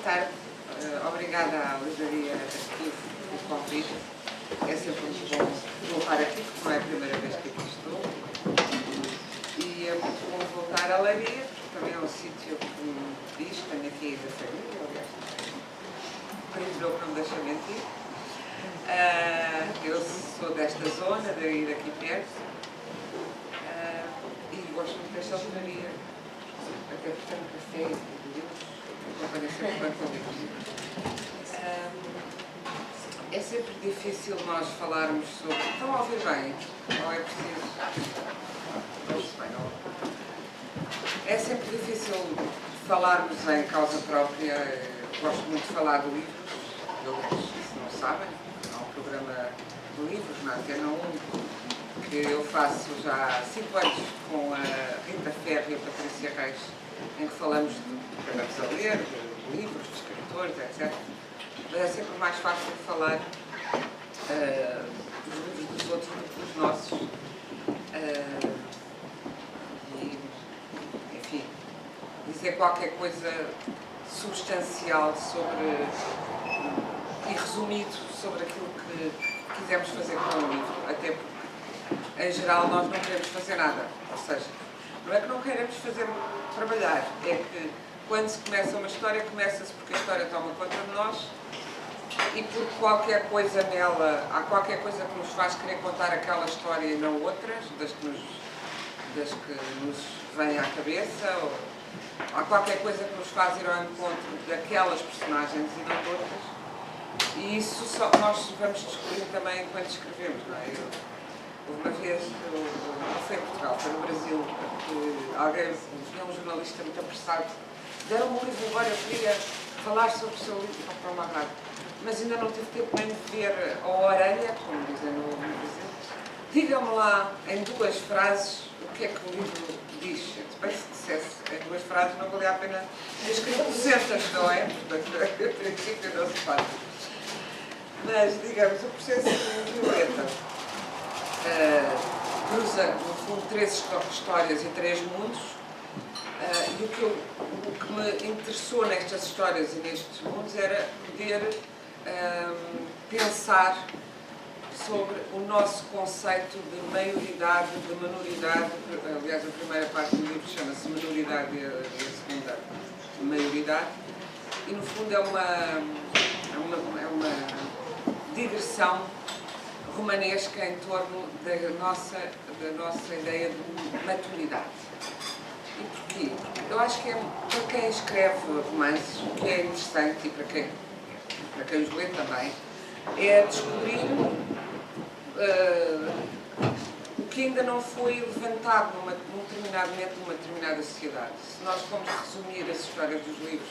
tarde. Obrigada à Livraria Arquivo pelo convite. É sempre muito bom voltar aqui, porque não é a primeira vez que aqui estou. E é muito bom voltar à Leiria, porque também é um sítio que me diz, tenho aqui da família, aliás. O primo meu que não me deixa mentir. Eu sou desta zona, daqui perto. E gosto muito desta livraria. Até porque tenho café e livros. Acompanho sempre bem com livros. É sempre difícil nós falarmos sobre... Estão a ouvir bem? Ou é preciso... Ouve-se bem, não? É sempre difícil falarmos em causa própria. Gosto muito de falar de livros. Se não sabem, há um programa de livros na Antena 1 que eu faço já há 5 anos com a Rita Ferro e a Patrícia Reis, em que falamos de canais a ler, de livros, de escritores, etc. Mas é sempre mais fácil falar dos livros dos outros do que dos nossos. E, enfim, dizer qualquer coisa substancial sobre, e resumido sobre aquilo que quisermos fazer com o livro. Até porque, em geral, nós não queremos fazer nada. Ou seja, não é que não queremos fazer trabalhar, é que quando se começa uma história, começa-se porque a história toma conta de nós e porque qualquer coisa nela, há qualquer coisa que nos faz querer contar aquela história e não outras, das que nos vêm à cabeça, ou há qualquer coisa que nos faz ir ao encontro daquelas personagens e não de outras. E isso só nós vamos descobrir também enquanto escrevemos, não é? Houve uma vez, não foi em Portugal, foi no Brasil, que alguém, tinha um jornalista muito apressado, deram-me um livro agora, eu queria falar sobre o seu livro para uma rádio, mas ainda não tive tempo nem de ver a orelha, como dizem no Brasil. Diga-me lá, em 2 frases, o que é que o livro diz. Bem, se dissesse em 2 frases, não valia a pena ter escrito 200, não é? Portanto, a princípio não se faz. Mas, digamos, o processo de Violeta cruza, no fundo, 3 histórias e 3 mundos. E o que me interessou nestas histórias e nestes mundos era poder pensar sobre o nosso conceito de maioridade, de minoridade. Aliás, a primeira parte do livro chama-se Minoridade e a segunda maioridade. E, no fundo, é uma digressão romanesca em torno da nossa ideia de maturidade. E porquê? Porque eu acho que para quem escreve romances, o que é interessante, e para quem os lê também, é descobrir o que ainda não foi levantado num determinado momento numa determinada sociedade. Se nós formos resumir as histórias dos livros,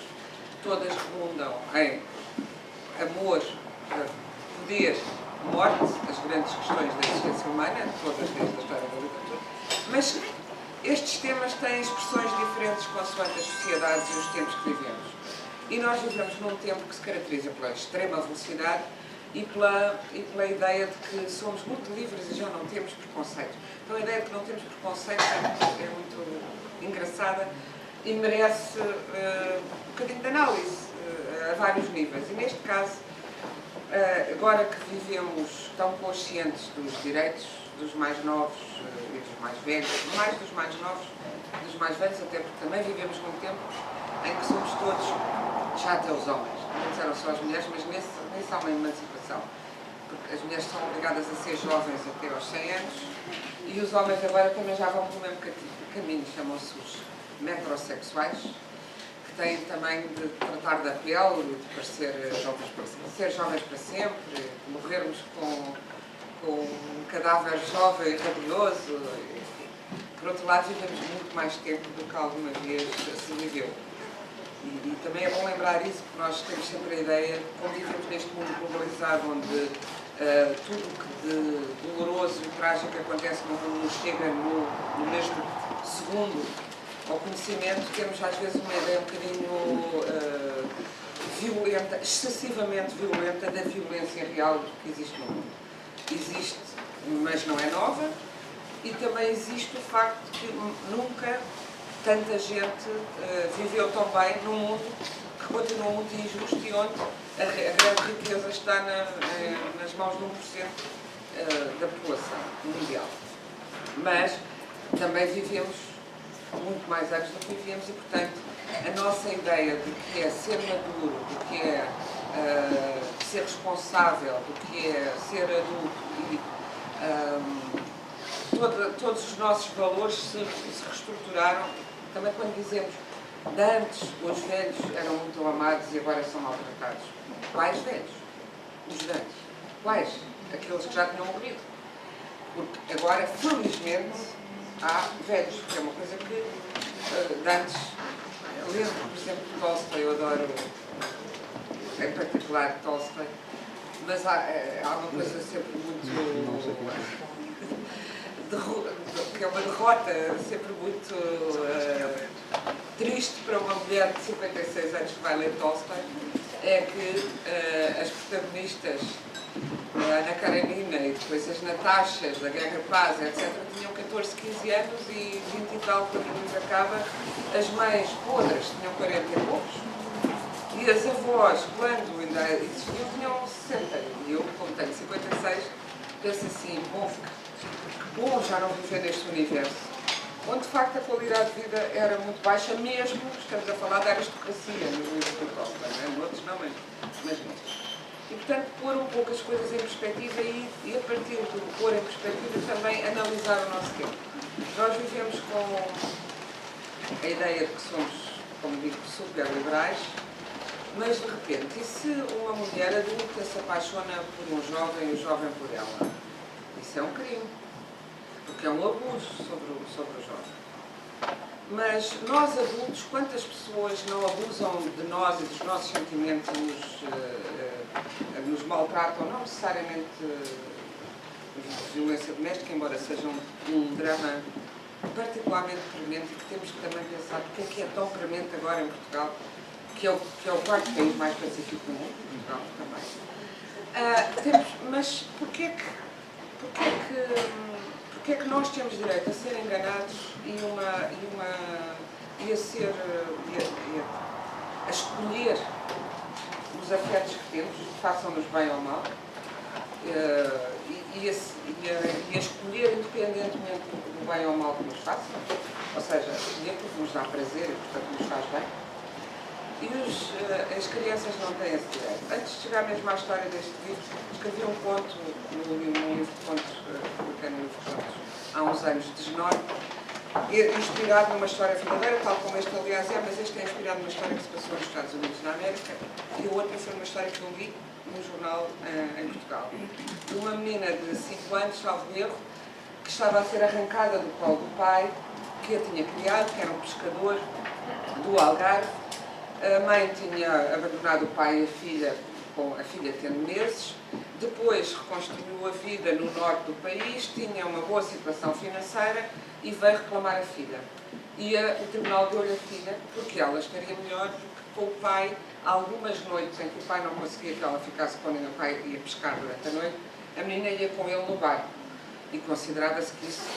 todas redundam em amor, poder, morte, as grandes questões da existência humana, todas desde a história da literatura, mas estes temas têm expressões diferentes consoante as sociedades e os tempos que vivemos. E nós vivemos num tempo que se caracteriza pela extrema velocidade e pela ideia de que somos muito livres e já não temos preconceito. Então a ideia de que não temos preconceito é muito engraçada e merece um bocadinho de análise a vários níveis. E neste caso, agora que vivemos tão conscientes dos direitos dos mais novos e dos mais velhos, mais dos mais novos, dos mais velhos, até porque também vivemos num tempo em que somos todos, já até os homens, não eram só as mulheres, mas nesse há uma emancipação, porque as mulheres são obrigadas a ser jovens até aos 100 anos e os homens agora também já vão pelo mesmo caminho, chamam-se os metrosexuais, que têm também de tratar da pele, de parecer jovens para sempre, morrermos com um cadáver jovem e rabioso. Por outro lado, vivemos muito mais tempo do que alguma vez se viveu. E também é bom lembrar isso, porque nós temos sempre a ideia, como vivemos neste mundo globalizado, onde tudo o que de doloroso e trágico acontece no mundo nos chega no mesmo segundo ao conhecimento, temos às vezes uma ideia um bocadinho violenta, excessivamente violenta, da violência real que existe no mundo. Existe, mas não é nova, e também existe o facto de que nunca tanta gente viveu tão bem num mundo que que continua muito injusto e onde a grande riqueza está nas mãos de 1% da população mundial. Mas também vivemos muito mais anos do que vivíamos e, portanto, a nossa ideia do que é ser maduro, do que é ser responsável, do que é ser adulto e todos os nossos valores se reestruturaram. Também quando dizemos de antes os velhos eram muito amados e agora são maltratados. Quais velhos? Os de antes. Quais? Aqueles que já tinham morrido. Porque agora, felizmente, há velhos, que é uma coisa que de antes, eu lembro, por exemplo, de Tolstói, eu adoro, em particular, Tolstói, mas há uma coisa sempre muito, que é uma derrota sempre muito triste para uma mulher de 56 anos que vai ler Tolstói, é que as protagonistas, a Ana Karenina e depois as Natashas da Guerra Paz, etc., tinham 14, 15 anos e 20 e tal quando o livro acaba. As mães podres tinham 40 e poucos e as avós, quando ainda existiam, tinham 60. E eu, como tenho 56, penso assim, bom, que bom já não viver neste universo, onde de facto a qualidade de vida era muito baixa, mesmo, estamos a falar da aristocracia nos livros do Tolstói, não é? Noutros não, mas mesmo. E, portanto, pôr um pouco as coisas em perspectiva e a partir do pôr em perspectiva, também analisar o nosso tempo. Nós vivemos com a ideia de que somos, como digo, super liberais, mas, de repente, e se uma mulher adulta se apaixona por um jovem e o jovem por ela? Isso é um crime, porque é um abuso sobre o jovem. Mas nós adultos, quantas pessoas não abusam de nós e dos nossos sentimentos e nos maltratam, não necessariamente violência doméstica, embora seja um drama particularmente premente e que temos que também pensar porque é tão premente agora em Portugal, que é o quarto país mais pacífico do mundo, Portugal também. Mas porquê é que nós temos direito a ser enganados e a escolher os afetos que temos, façam-nos bem ou mal, e a escolher independentemente do bem ou mal que nos façam, ou seja, escolher porque nos dá prazer e portanto nos faz bem. E as crianças não têm esse direito. Antes de chegar mesmo à história deste livro, escrevi um conto no livro de contos, publicando no livro de contos, há uns anos, de Genório, inspirado numa história verdadeira, tal como este aliás é, mas este é inspirado numa história que se passou nos Estados Unidos, na América, e o outro foi uma história que eu li num jornal em Portugal. De uma menina de 5 anos, salvo erro, que estava a ser arrancada do colo do pai, que a tinha criado, que era um pescador do Algarve. A mãe tinha abandonado o pai e a filha, com a filha tendo meses. Depois reconstruiu a vida no norte do país, tinha uma boa situação financeira e veio reclamar a filha. E o tribunal deu-lhe a filha porque ela estaria melhor do que com o pai. Algumas noites em que o pai não conseguia que ela ficasse com ele, o pai ia pescar durante a noite, a menina ia com ele no barco. E considerava-se que isso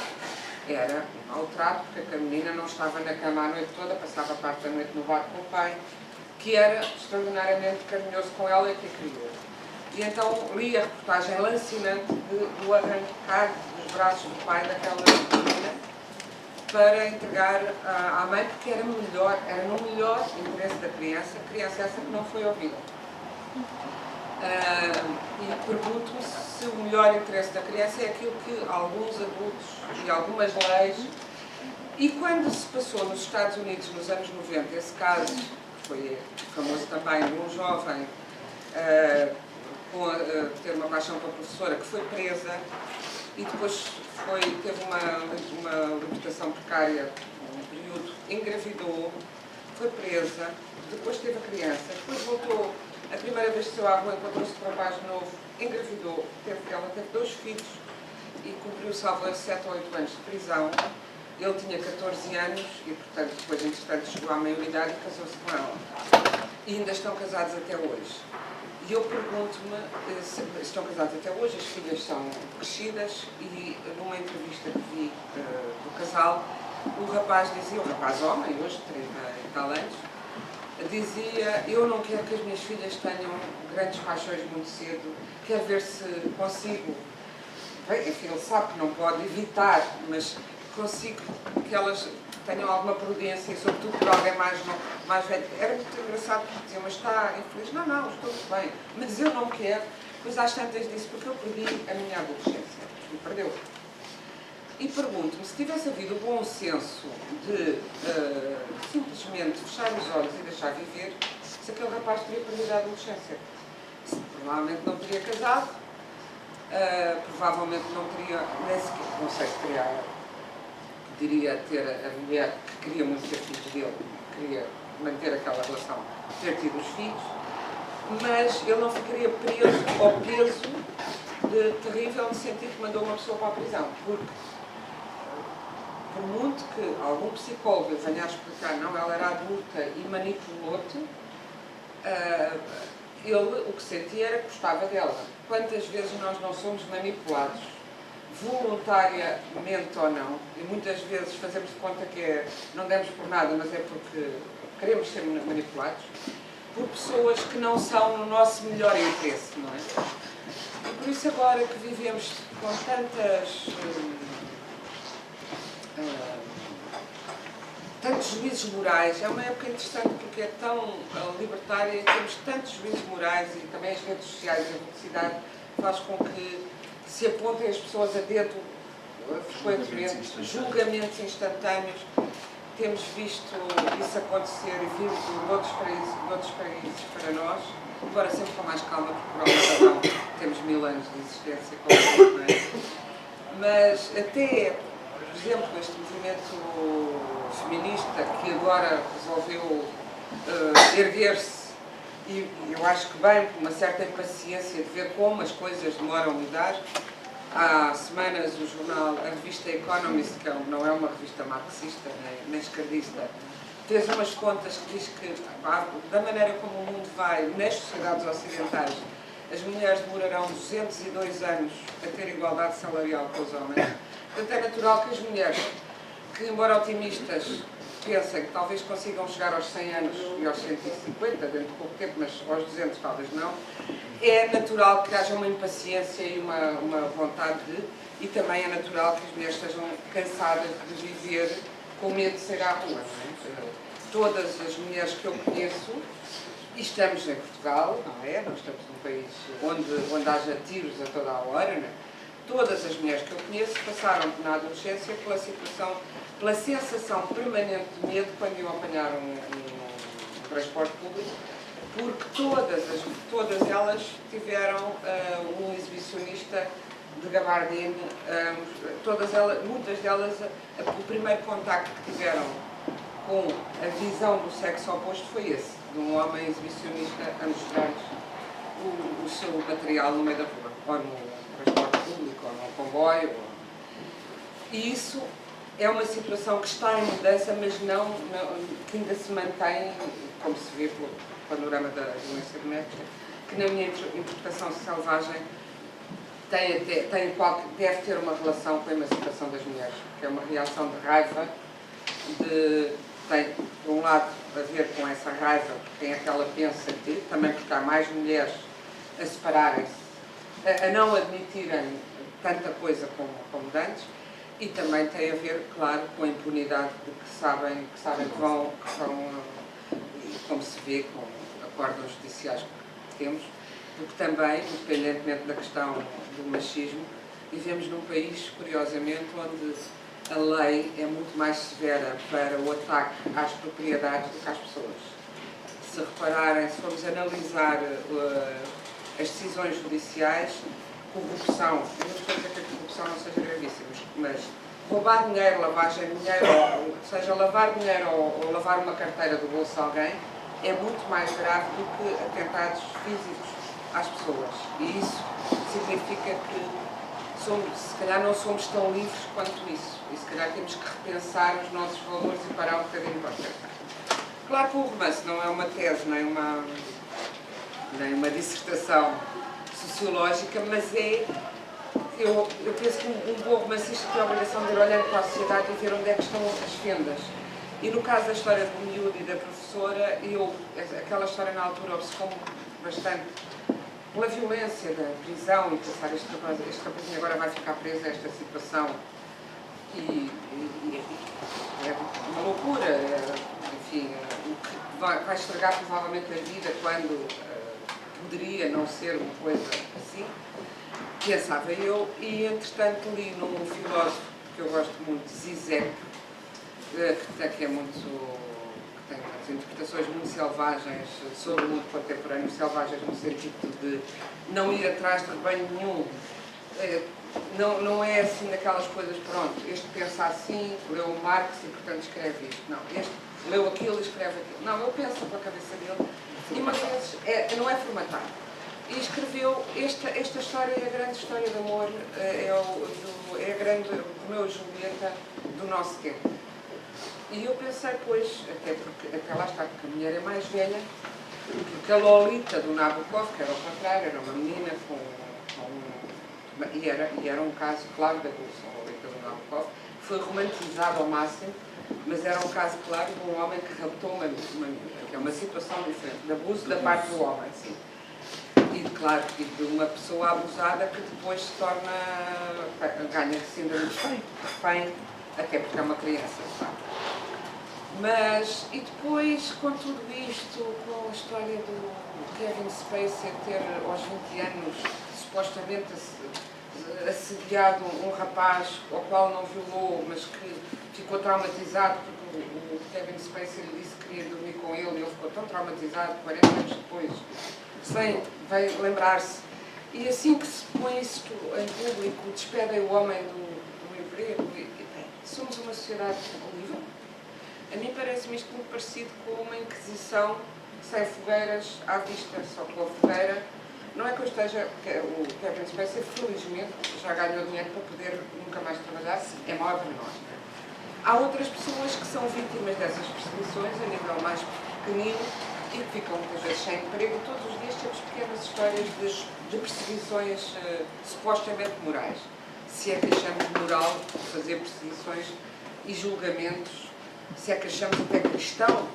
era um mau trato, porque a menina não estava na cama a noite toda, passava parte da noite no barco com o pai, que era extraordinariamente carinhoso com ela e que a criou. E então li a reportagem lancinante do arrancar dos braços do pai daquela menina para entregar à mãe, porque era no melhor interesse da criança essa que não foi ouvida. E pergunto-me se o melhor interesse da criança é aquilo que alguns adultos e algumas leis. E quando se passou nos Estados Unidos, nos anos 90, esse caso, que foi famoso também, de um jovem ter uma paixão pela professora, que foi presa e depois teve uma libertação precária, um período, engravidou, foi presa, depois teve a criança, depois voltou. A primeira vez que saiu à rua, encontrou-se com um rapaz novo, engravidou, ela teve 2 filhos e cumpriu, salvo 7 ou 8 anos de prisão. Ele tinha 14 anos e, portanto, depois, entretanto, chegou à maioridade e casou-se com ela. E ainda estão casados até hoje. E eu pergunto-me se estão casados até hoje, as filhas são crescidas e, numa entrevista que vi do casal, o rapaz dizia, o rapaz homem, hoje 30 e tal anos, dizia: eu não quero que as minhas filhas tenham grandes paixões muito cedo, quero ver se consigo, bem, enfim, ele sabe que não pode evitar, mas consigo que elas tenham alguma prudência, sobretudo por alguém mais velho. Era muito engraçado porque diziam: mas está infeliz? Não, não, estou muito bem, mas eu não quero. Pois às tantas disse: porque eu perdi a minha adolescência, e perdeu. E pergunto-me, se tivesse havido o bom senso de simplesmente fechar os olhos e deixar viver, se aquele rapaz teria perdido a adolescência. Provavelmente não teria casado, provavelmente não teria, nem sequer, não sei se teria, poderia ter a mulher que queria muito ter filhos dele, queria manter aquela relação, ter tido os filhos, mas ele não ficaria preso ao peso terrível de sentir que mandou uma pessoa para a prisão, porque por muito que algum psicólogo venha a explicar: não, ela era adulta e manipulou-te, ele o que sentia era que gostava dela. Quantas vezes nós não somos manipulados, voluntariamente ou não, e muitas vezes fazemos de conta que não demos por nada, mas é porque queremos ser manipulados, por pessoas que não são no nosso melhor interesse, não é? E por isso agora que vivemos com tantos juízos morais, é uma época interessante porque é tão libertária e temos tantos juízos morais, e também as redes sociais e a velocidade faz com que se apontem as pessoas a dedo frequentemente, julgamentos instantâneos. Temos visto isso acontecer e vindo de outros países para nós, embora sempre com mais calma, porque por alguma razão temos 1000 anos de existência, não é? Mas até, por exemplo, este movimento feminista que agora resolveu erguer-se, e eu acho que bem, com uma certa impaciência de ver como as coisas demoram a mudar. Há semanas a revista Economist, que não é uma revista marxista nem esquerdista, fez umas contas que diz que, da maneira como o mundo vai nas sociedades ocidentais, as mulheres demorarão 202 anos a ter igualdade salarial com os homens. Portanto, é natural que as mulheres, que embora otimistas, pensem que talvez consigam chegar aos 100 anos e aos 150 dentro de pouco tempo, mas aos 200 talvez não, é natural que haja uma impaciência e uma vontade e também é natural que as mulheres estejam cansadas de viver com medo de sair à rua. Não é? Todas as mulheres que eu conheço, e estamos em Portugal, não é? Nós estamos num país onde haja tiros a toda a hora, não é? Todas as mulheres que eu conheço passaram na adolescência pela sensação permanente de medo quando iam apanhar um transporte público, porque todas elas tiveram um exibicionista de gabardine, muitas delas, o primeiro contacto que tiveram com a visão do sexo oposto foi esse, de um homem exibicionista a mostrar-lhes o seu material no meio da rua, ou no transporte público, ou no comboio. E isso é uma situação que está em mudança, mas que ainda se mantém, como se vê pelo panorama da violência doméstica, que na minha interpretação selvagem deve ter uma relação com a emancipação das mulheres, que é uma reação de raiva, tem, por um lado, a ver com essa raiva, quem é que ela pensa que, também porque há mais mulheres a separarem-se, a não admitirem tanta coisa como antes, e também tem a ver, claro, com a impunidade de que sabem que vão, como se vê com acordos judiciais que temos, porque também, independentemente da questão do machismo, vivemos num país, curiosamente, onde a lei é muito mais severa para o ataque às propriedades do que às pessoas. Se repararem, se formos analisar as decisões judiciais, corrupção, eu não estou a dizer que a corrupção não seja gravíssima, mas roubar dinheiro, lavagem de dinheiro, ou seja, lavar dinheiro ou lavar uma carteira do bolso a alguém, é muito mais grave do que atentados físicos às pessoas. E isso significa que se calhar não somos tão livres quanto isso. E se calhar temos que repensar os nossos valores e parar um bocadinho para pensar. Claro que o romance não é uma tese, nem uma dissertação sociológica, mas eu penso que um bom romancista tem a obrigação de ir olhando para a sociedade e ver onde é que estão as fendas. E no caso da história do miúdo e da professora, aquela história na altura obcecou-me bastante pela violência da prisão e pensar, este rapazinho agora vai ficar preso a esta situação. E é uma loucura, enfim, o que vai estragar provavelmente a vida quando poderia não ser uma coisa assim, pensava eu, e entretanto li num filósofo que eu gosto muito, Zizek, que é muito, que tem umas interpretações muito selvagens sobre o mundo contemporâneo, selvagens no sentido de não ir atrás de rebanho nenhum. Não é assim daquelas coisas, pronto, este pensa assim, leu Marx e portanto escreve isto. Não, este leu aquilo e escreve aquilo. Não, ele pensa pela cabeça dele e umas vezes não é formatado. E escreveu, esta história é a grande história de amor, é a grande Romeu e Julieta do nosso tempo. E eu pensei, pois, até lá está, porque a mulher é mais velha, porque a Lolita do Nabokov, que era ao contrário, era uma menina e era um caso claro da Revolução Lolita do Nabokov, foi romantizado ao máximo, mas era um caso claro de um homem que raptou uma miúda, que é uma situação diferente, de abuso da parte do homem, sim. E, claro, de uma pessoa abusada que depois se torna, ganha síndrome de refém, até porque é uma criança, sabe? Mas, e depois, com tudo isto, com a história do Kevin Spacey ter, aos 20 anos, supostamente assediado um rapaz ao qual não violou, mas que ficou traumatizado porque o Kevin Spacey lhe disse que queria dormir com ele e ele ficou tão traumatizado, 40 anos depois, sem lembrar-se. E assim que se põe isto em público, despedem o homem do emprego. Somos uma sociedade livre. A mim parece-me isto muito parecido com uma inquisição sem fogueiras à vista, só com a fogueira. Não é que eu esteja, porque o Kevin Spacey, felizmente, já ganhou dinheiro para poder nunca mais trabalhar, é mau para nós. Não é? Há outras pessoas que são vítimas dessas perseguições a nível mais pequenino e que ficam muitas vezes sem emprego. Todos os dias temos pequenas histórias de perseguições supostamente morais. Se é que achamos moral fazer perseguições e julgamentos, se é que achamos até cristão,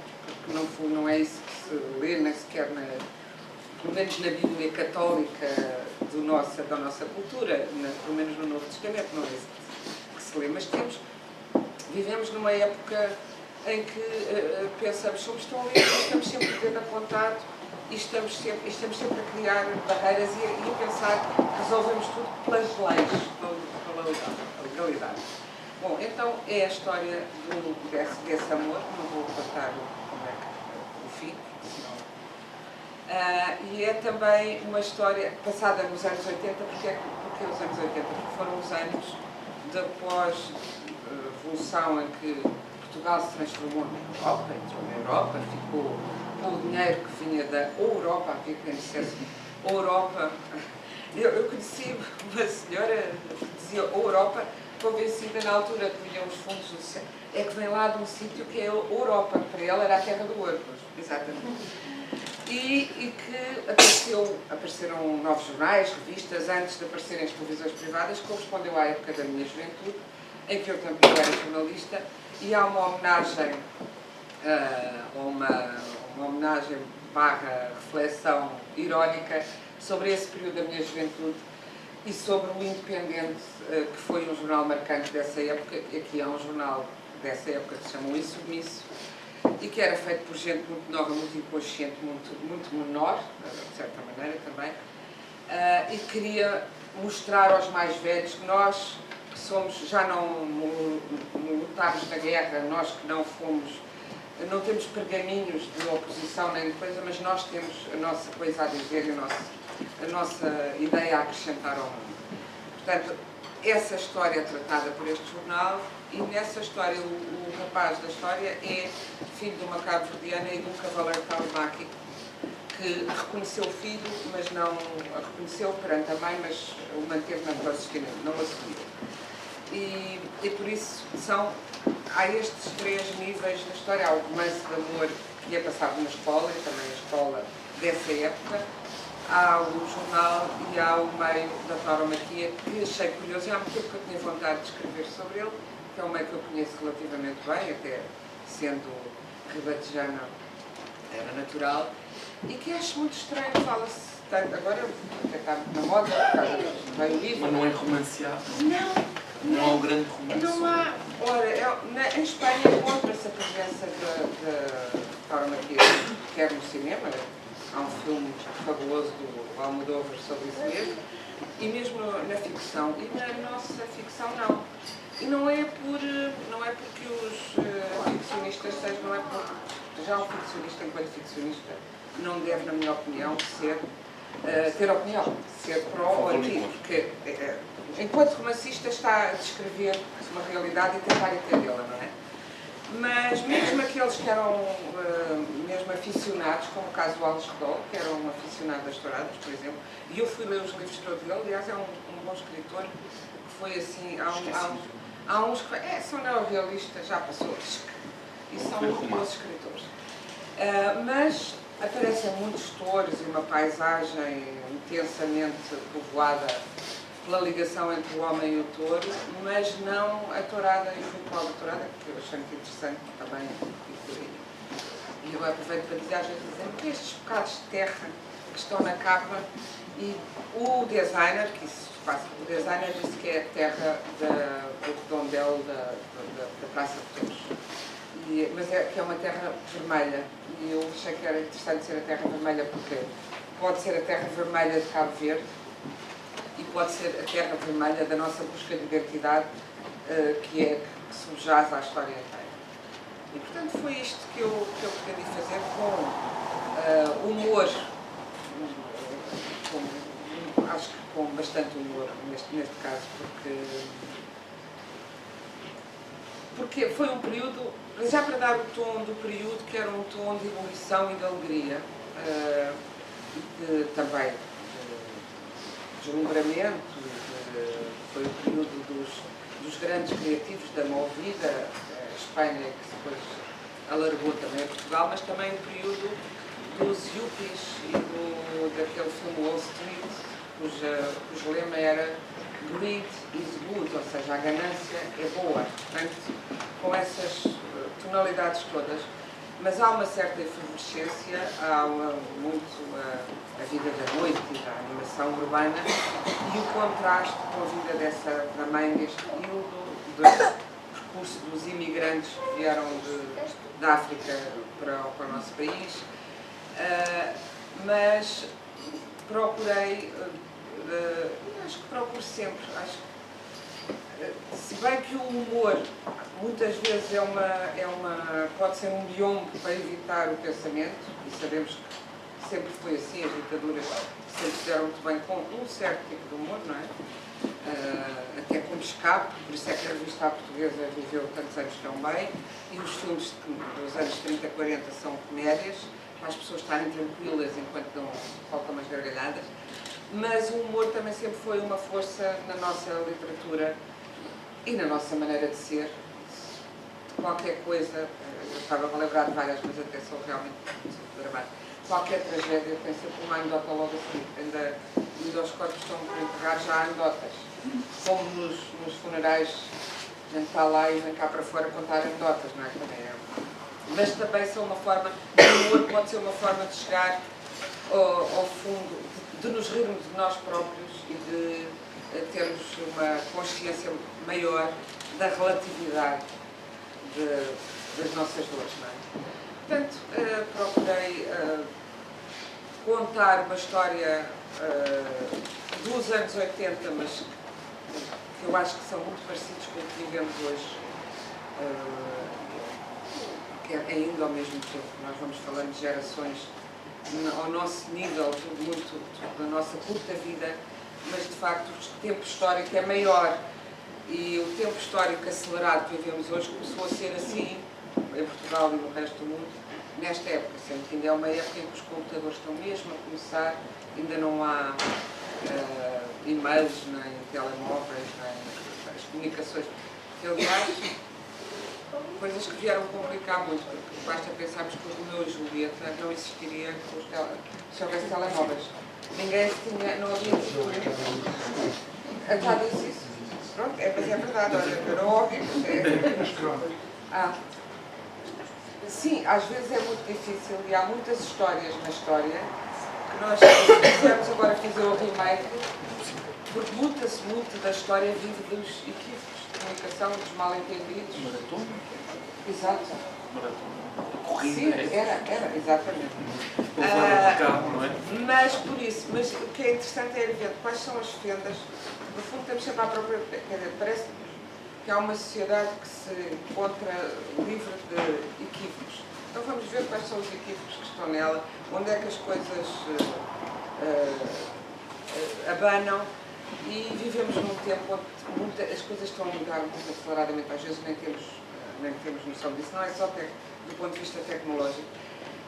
porque não é isso que se lê, nem sequer pelo menos na Bíblia católica da nossa cultura, pelo menos no Novo Testamento, não é isso que se lê, mas vivemos numa época em que pensamos, somos tão livres, estamos sempre de dedo apontado e estamos sempre a criar barreiras e a pensar que resolvemos tudo pelas leis, pela legalidade. Bom, então é a história desse amor, não vou contar como é que o fim, e é também uma história passada nos anos 80, porque os anos 80? Porque foram os anos da pós-revolução em que Portugal se transformou na Europa, entrou na Europa, ficou com o dinheiro que vinha da Europa, havia quem dissesse Europa. Eu conheci uma senhora que dizia Europa, convencida na altura que vinham os fundos do céu, é que vem lá de um sítio que é a Europa, para ela era a terra do ouro, exatamente. E que apareceram novos jornais, revistas, antes de aparecerem as televisões privadas, que correspondeu à época da minha juventude, em que eu também era jornalista, e há uma homenagem, uma homenagem barra reflexão irónica sobre esse período da minha juventude e sobre o Independente, que foi um jornal marcante dessa época. Aqui há um jornal dessa época que se chama O Insubmisso e que era feito por gente muito nova, muito inconsciente, muito menor, de certa maneira também, e queria mostrar aos mais velhos que nós que somos, já não lutámos na guerra, nós que não temos pergaminhos de oposição nem de coisa, mas nós temos a nossa coisa a dizer e a nossa ideia a acrescentar ao mundo. Portanto, essa história é tratada por este jornal e nessa história o rapaz da história é filho de uma cabo-verdiana e de um cavaleiro taumáquico que reconheceu o filho, mas não a reconheceu perante a mãe, mas o manteve na clandestina, não assumiu. E por isso há estes três níveis na história. Há o romance de amor que é passado na escola, e também a escola dessa época. Há o jornal e há o meio da tauromaquia, que achei curioso, e há muito tempo que eu tinha vontade de escrever sobre ele, que é um meio que eu conheço relativamente bem, até sendo ribatejana era natural, e que acho muito estranho, fala-se tanto, agora até está na moda, por causa do meio livre. Mas não é romanceado? Não há um grande romance? Não há. Ora, em Espanha encontra-se a presença de tauromaquia, quer no cinema, há um filme fabuloso do Almodóvar sobre isso mesmo, e mesmo na ficção, e na nossa ficção não. E não é porque os ficcionistas sejam, não é porque já um ficcionista, enquanto ficcionista, não deve, na minha opinião, ter opinião, ser pró ou anti, porque enquanto romancista está a descrever uma realidade e tentar entendê-la, não é? Mas mesmo aqueles que eram mesmo aficionados, como o caso do Alves Redol, que era um aficionado das touradas, por exemplo, e eu fui ler os livros todos dele, aliás é um bom escritor, que foi assim, há uns que são neorrealistas, já passou, e são muito bons escritores. Mas aparecem muitos touros e uma paisagem intensamente povoada pela ligação entre o homem e o touro, mas não a tourada e o ritual da tourada, que eu achei muito interessante também. E eu aproveito para dizer às vezes que estes bocados de terra que estão na capa, e o designer, o designer disse que é a terra do redondel da Praça de Touros. Mas que é uma terra vermelha, e eu achei que era interessante ser a terra vermelha porque pode ser a terra vermelha de Cabo Verde e pode ser a terra vermelha da nossa busca de identidade, que subjaz à história inteira. E portanto foi isto que eu pretendi fazer com humor, acho que com bastante humor neste caso, porque foi um período, já para dar o tom do período, que era um tom de ebulição e de alegria, também de deslumbramento, foi o período dos grandes criativos da Movida, a Espanha, que depois alargou também a Portugal, mas também o período dos yuppies e daquele filme Wall Street, cujo lema era Greed is good, ou seja, a ganância é boa. Portanto, com essas tonalidades todas, mas há uma certa efervescência, há muito a vida da noite e da animação urbana, e o contraste com a vida também deste período, do percurso dos imigrantes que vieram da África para o nosso país, mas procurei, acho que procuro sempre, se bem que o humor muitas vezes pode ser um biombo para evitar o pensamento, e sabemos que sempre foi assim, as ditaduras sempre se deram muito bem com um certo tipo de humor, não é? Até como escape, por isso é que a revista portuguesa viveu tantos anos tão bem, e os filmes dos anos 30, 40 são comédias, para as pessoas estarem tranquilas enquanto não faltam umas gargalhadas, mas o humor também sempre foi uma força na nossa literatura e na nossa maneira de ser. Qualquer coisa, eu estava a lembrar de várias, mas até sou realmente dramática. Qualquer tragédia tem sempre uma anedota logo a seguir. Ainda os corpos estão por enterrar, já há anedotas. Como nos funerais, a gente está lá e vem cá para fora contar anedotas, não é? Mas também são uma forma, o humor pode ser uma forma de chegar ao fundo, de nos rirmos de nós próprios e de termos uma consciência maior da relatividade das nossas dores, não é? Portanto, procurei contar uma história dos anos 80, mas que eu acho que são muito parecidos com o que vivemos hoje, que é ainda ao mesmo tempo. Nós vamos falando de gerações ao nosso nível, da nossa curta vida, mas de facto o tempo histórico é maior, e o tempo histórico acelerado que vivemos hoje começou a ser assim em Portugal e no resto do mundo nesta época, sendo que ainda é uma época em que os computadores estão mesmo a começar, ainda não há e-mails, nem telemóveis, nem as comunicações, que aliás coisas que vieram complicar muito, porque basta pensarmos que o Romeu e Julieta não existiria se houvesse telemóveis. Ninguém tinha, não havia já disse isso. Pronto, mas é verdade, olha, eu não ouvi. Sim, às vezes é muito difícil e há muitas histórias na história que nós fizemos agora fazer o remake, porque muito da história vive dos equívocos de comunicação, dos mal-entendidos. Maratona? Exato. Maratona. Corrida. Sim, era, exatamente. Não é? Mas por isso, mas o que é interessante é ir ver quais são as fendas. No fundo, estamos sempre à procura, quer dizer, parece que há uma sociedade que se encontra livre de equívocos. Então vamos ver quais são os equívocos que estão nela, onde é que as coisas abanam, e vivemos num tempo onde as coisas estão a mudar muito aceleradamente, às vezes nem temos noção disso, não é só do ponto de vista tecnológico.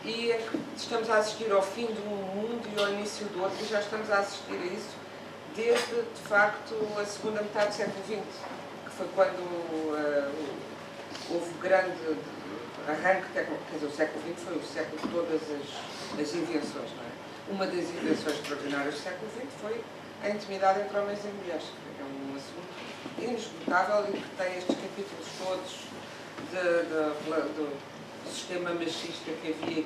E estamos a assistir ao fim de um mundo e ao início do outro, e já estamos a assistir a isso desde, de facto, a segunda metade do século XX, que foi quando houve grande arranque tecnológico. Quer dizer, o século XX foi o século de todas as invenções, não é? Uma das invenções extraordinárias do século XX foi a intimidade entre homens e mulheres, que é um assunto inesgotável e que tem estes capítulos todos do sistema machista que havia,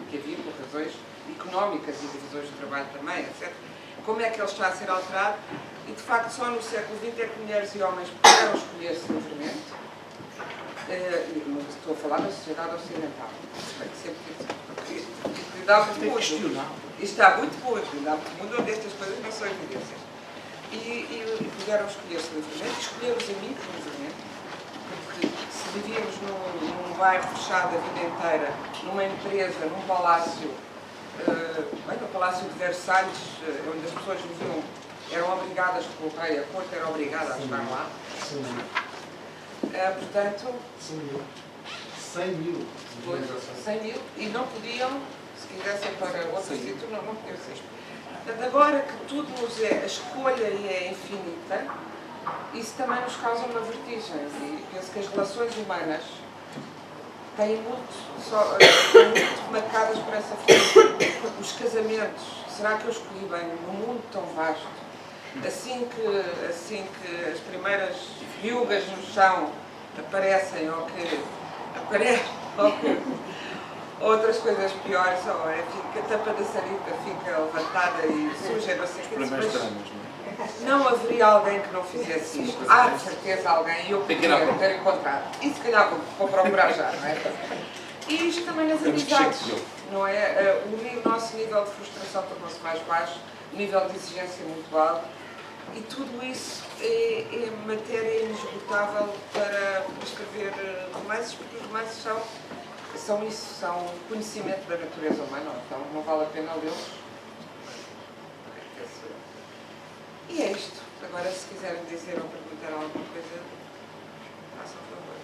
que havia por razões económicas e divisões de trabalho também, etc. Como é que ele está a ser alterado? E, de facto, só no século XX é que mulheres e homens puderam escolher-se livremente. Estou a falar da sociedade ocidental. Isto há muito mundo onde estas coisas não são evidências. E puderam escolher-se livremente, escolher os amigos livremente, porque se vivíamos num bairro fechado a vida inteira, numa empresa, num palácio, no Palácio de Versalhes, onde as pessoas viviam, eram obrigadas pelo rei, a corte era obrigada a estar lá. Portanto... 100 mil. E não podiam, se quisessem para outro sítio, não podiam ser. Portanto, agora que tudo nos a escolha é infinita, isso também nos causa uma vertigem. E penso que as relações humanas têm estão muito marcadas por essa força. Os casamentos, será que eu escolhi bem num mundo tão vasto? Assim que as primeiras viúvas no chão aparecem, ou que outras coisas piores, ou enfim, que a tampa da sarita fica levantada e suja, não sei o que. Não haveria alguém que não fizesse isto. Há de certeza alguém, e eu poderia ter encontrado. E se calhar vou procurar já, não é? E isto também nas amizades, não é? O nosso nível de frustração tornou-se mais baixo, o nível de exigência muito alto, e tudo isso é matéria inesgotável para escrever romances, porque os romances são conhecimento da natureza humana, então não vale a pena lê-los. E é isto. Agora, se quiserem dizer ou perguntar alguma coisa, façam favor.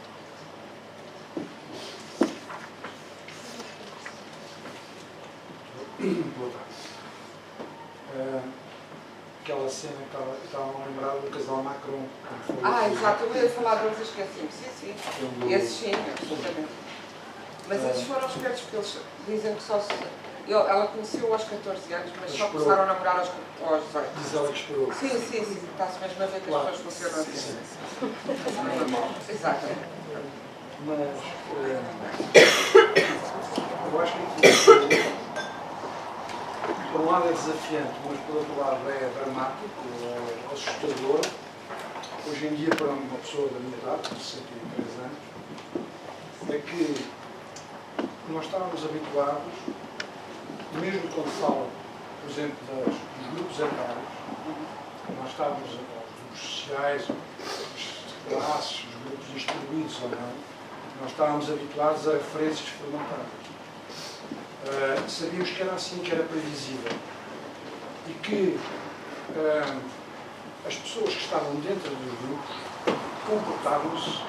Boa tarde. Aquela cena que estava a lembrar do casal Macron. Exato, eu ia falar deles e esqueci-me. Sim. Esses sim, absolutamente. Mas eles foram espertos, porque eles dizem que só se... Ela conheceu aos 14 anos, mas só começaram a namorar aos 18. Diz ela que esperou. Sim. Está-se mesmo a ver que as pessoas funcionam assim. Exatamente. Mas eu acho que por um lado é desafiante, mas por outro lado é dramático, é assustador. Hoje em dia, para uma pessoa da minha idade, com 63 anos, é que nós estávamos habituados, mesmo quando falo, por exemplo, dos grupos etários, nós estávamos, os grupos sociais, as classes, os grupos instruídos ou não, nós estávamos habituados a referências fragmentadas. Sabíamos que era assim, que era previsível. E que as pessoas que estavam dentro dos grupos comportavam-se,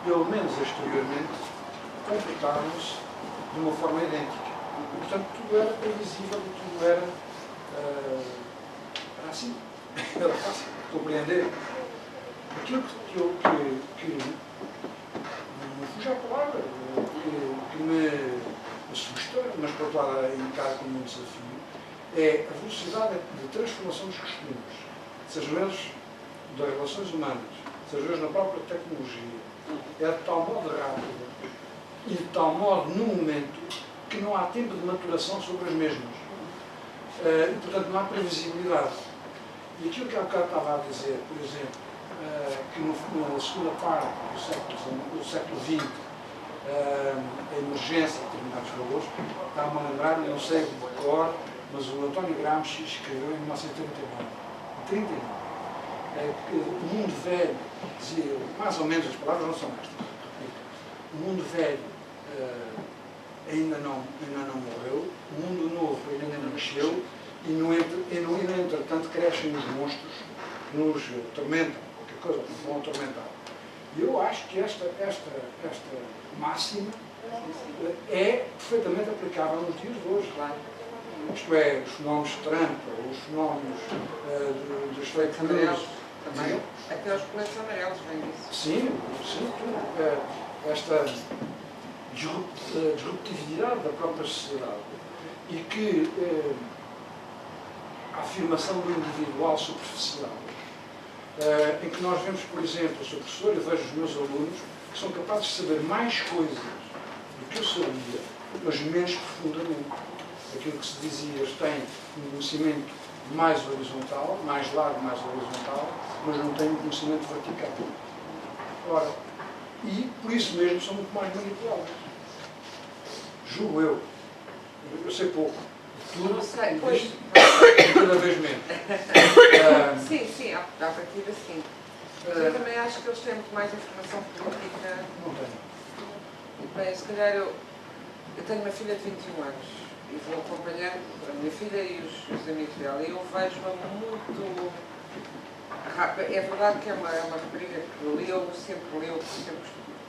pelo menos exteriormente, comportavam-se de uma forma idêntica. E, portanto, tudo era previsível e tudo era assim. Era fácil de compreender. Aquilo que não fuja a palavra, que me assusta, mas por outro lado encaro como um desafio, é a velocidade de transformação dos costumes, sejam eles das relações humanas, sejam eles na própria tecnologia, é de tal modo rápida e de tal modo, no momento, que não há tempo de maturação sobre as mesmas. E, portanto, não há previsibilidade. E aquilo que há bocado estava a dizer, por exemplo, que na segunda parte do século XX, a emergência de determinados valores, está-me a lembrar, não sei de cor, mas o António Gramsci escreveu em 1939. O mundo velho, dizia, mais ou menos as palavras não são estas, o mundo velho ainda não morreu, o mundo novo ainda não nasceu, e no entretanto crescem os monstros que nos tormentam, qualquer coisa que nos vão atormentar. E eu acho que esta máxima é perfeitamente aplicável nos dias de hoje. Isto é, os fenómenos de Trump, os fenómenos dos fake news. Também, até os coletes amarelos vêm disso. Sim, tudo. Esta disruptividade da própria sociedade e que a afirmação do individual superficial, em que nós vemos, por exemplo, eu sou professor, eu vejo os meus alunos que são capazes de saber mais coisas do que eu sabia, mas menos profundamente. Aquilo que se dizia, eles têm um conhecimento mais horizontal, mais largo, mais horizontal, mas não têm um conhecimento vertical. Ora, e por isso mesmo são muito mais manipuláveis. Julgo eu. Eu sei pouco. Tudo, não sei, pois. Cada vez menos. Sim, à partida sim. Mas eu também acho que eles têm muito mais informação política. Não tenho. Bem, se calhar eu tenho uma filha de 21 anos e vou acompanhando a minha filha e os amigos dela e eu vejo-a muito rápida. É verdade que é uma rapariga que sempre leu,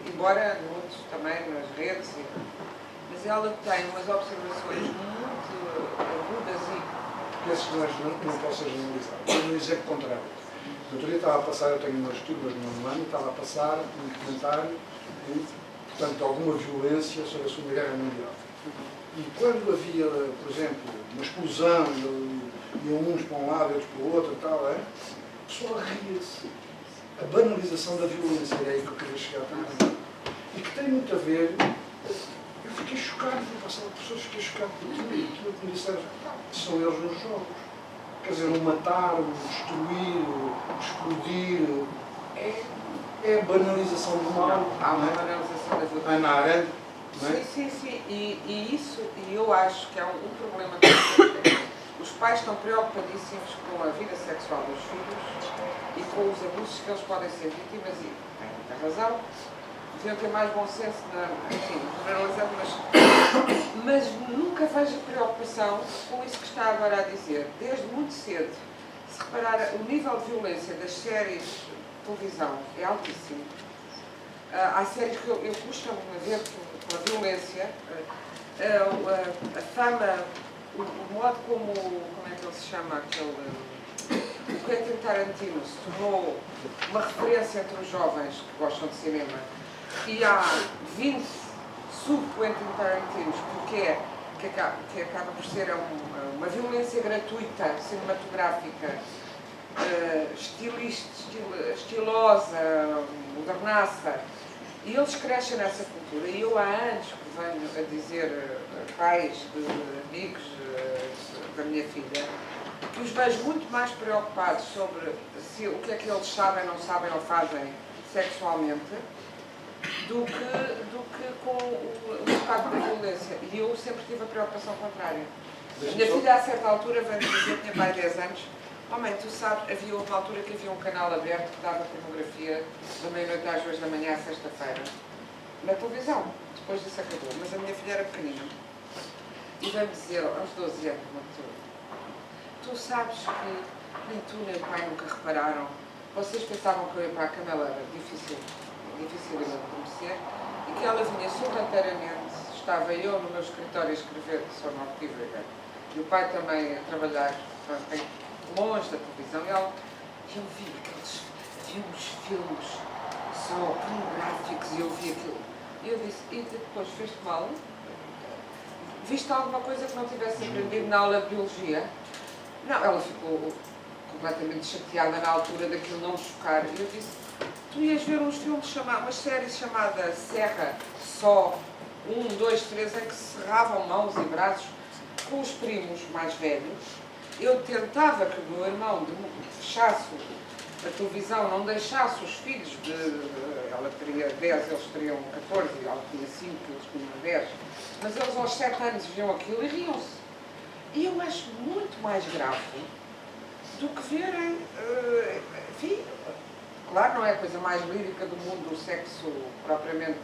embora muitos também nas redes, mas ela tem umas observações muito agudas e... Esses não posso generalizar. Eu vou dizer o contrário. No outro dia estava a passar, eu tenho umas turmas no ano, estava a passar um documentário de, portanto, alguma violência sobre a Segunda Guerra Mundial. E quando havia, por exemplo, uma explosão, iam uns para um lado e outros para o outro e tal, a pessoa ria-se. A banalização da violência, é aí que eu queria chegar também. E que tem muito a ver. Eu fiquei chocado, fui passar por pessoas, fiquei chocado por aquilo que me disseram. São eles nos jogos. Quer dizer, o matar, o destruir, o explodir. É a banalização do mal. Há uma banalização da violência. Ana Arendt. Sim. E eu acho que há um problema que os pais estão preocupadíssimos com a vida sexual dos filhos e com os abusos que eles podem ser vítimas e têm muita razão. Deviam ter mais bom senso, enfim, generalizando, mas nunca vejo preocupação com isso que está agora a dizer. Desde muito cedo, se reparar, o nível de violência das séries de televisão é altíssimo. Há séries que eu custa-me a ver pela violência, a fama, o modo como é que ele se chama, o Quentin Tarantino se tornou uma referência entre os jovens que gostam de cinema. E há 20 sub-Quentin Tarantinos, que acaba por ser uma violência gratuita, cinematográfica, estilosa, modernaça, e eles crescem nessa cultura. E eu há anos que venho a dizer a pais de amigos da minha filha que os vejo muito mais preocupados sobre o que é que eles sabem, não sabem ou fazem sexualmente, do que com o impacto da violência. E eu sempre tive a preocupação contrária. A minha filha, a certa altura, veio dizer, tinha pai 10 anos, mãe, tu sabes, havia uma altura que havia um canal aberto que dava pornografia da meia-noite às 2 da manhã à sexta-feira, na televisão. Depois disso acabou. Mas a minha filha era pequenina. E veio-me dizer, aos 12 anos, tu sabes que nem tu nem o pai nunca repararam. Vocês pensavam que eu ia para a cama, ela era difícil de conhecer, e que ela vinha sorrateiramente, estava eu no meu escritório a escrever, que sou nortívaga, e o pai também a trabalhar longe da televisão, e eu vi uns filmes só pornográficos, e eu vi aquilo. E eu disse, e depois fez-te mal? Viste alguma coisa que não tivesse aprendido na aula de biologia? Não, ela ficou completamente chateada na altura daquilo não chocar, e eu disse, tu ias ver uns filmes umas séries chamadas Serra, Só, 1, 2, 3, em que se serravam mãos e braços com os primos mais velhos. Eu tentava que o meu irmão fechasse a televisão, não deixasse os filhos de... Ela teria 10, eles teriam 14, ela tinha 5, eles tinham 10. Mas eles aos 7 anos viam aquilo e riam-se. E eu acho muito mais grave do que verem... enfim, claro, não é a coisa mais lírica do mundo, o sexo propriamente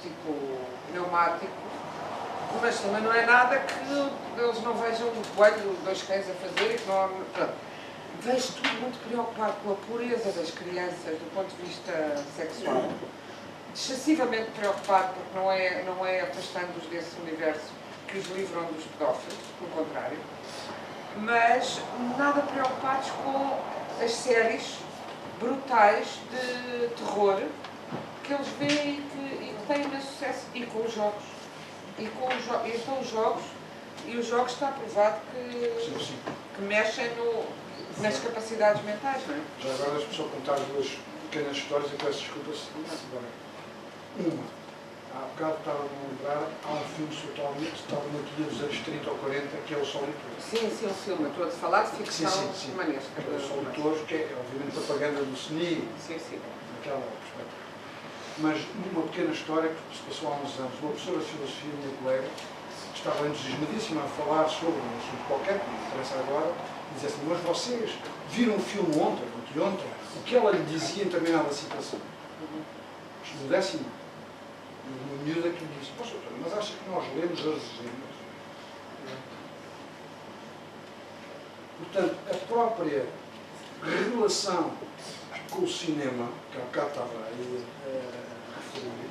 tipo pneumático, mas também não é nada que eles não vejam um coelho, 2 cães a fazer e que não... Vejo tudo muito preocupado com a pureza das crianças do ponto de vista sexual. Excessivamente preocupado porque não é afastando-os desse universo que os livram dos pedófilos, pelo contrário. Mas nada preocupados com as séries brutais de terror que eles veem e que têm imenso sucesso. E com os jogos. E com os jogos está provado que mexem nas capacidades mentais, não é? Já agora deixa-me só contar 2 pequenas histórias e peço desculpa se uma, há bocado estava-me a lembrar, há um filme totalmente, estava aqui dos anos 30 ou 40, que é O Solitor. Sim, um filme. Estou a falar de ficção humanesca. O Solitor, que é obviamente propaganda do SNI, naquela perspectiva. Mas uma pequena história que se passou há uns anos. Uma professora de filosofia, minha colega, estava entusiasmadíssima a falar sobre um assunto qualquer, que me interessa agora, e dizia assim, mas vocês viram o filme ontem, o que ela lhe dizia em determinada situação? No 10º, uma miúda que lhe disse, poxa, mas acha que nós lemos as resenhas? Portanto, a própria relação com o cinema, que há bocado estava aí a referir,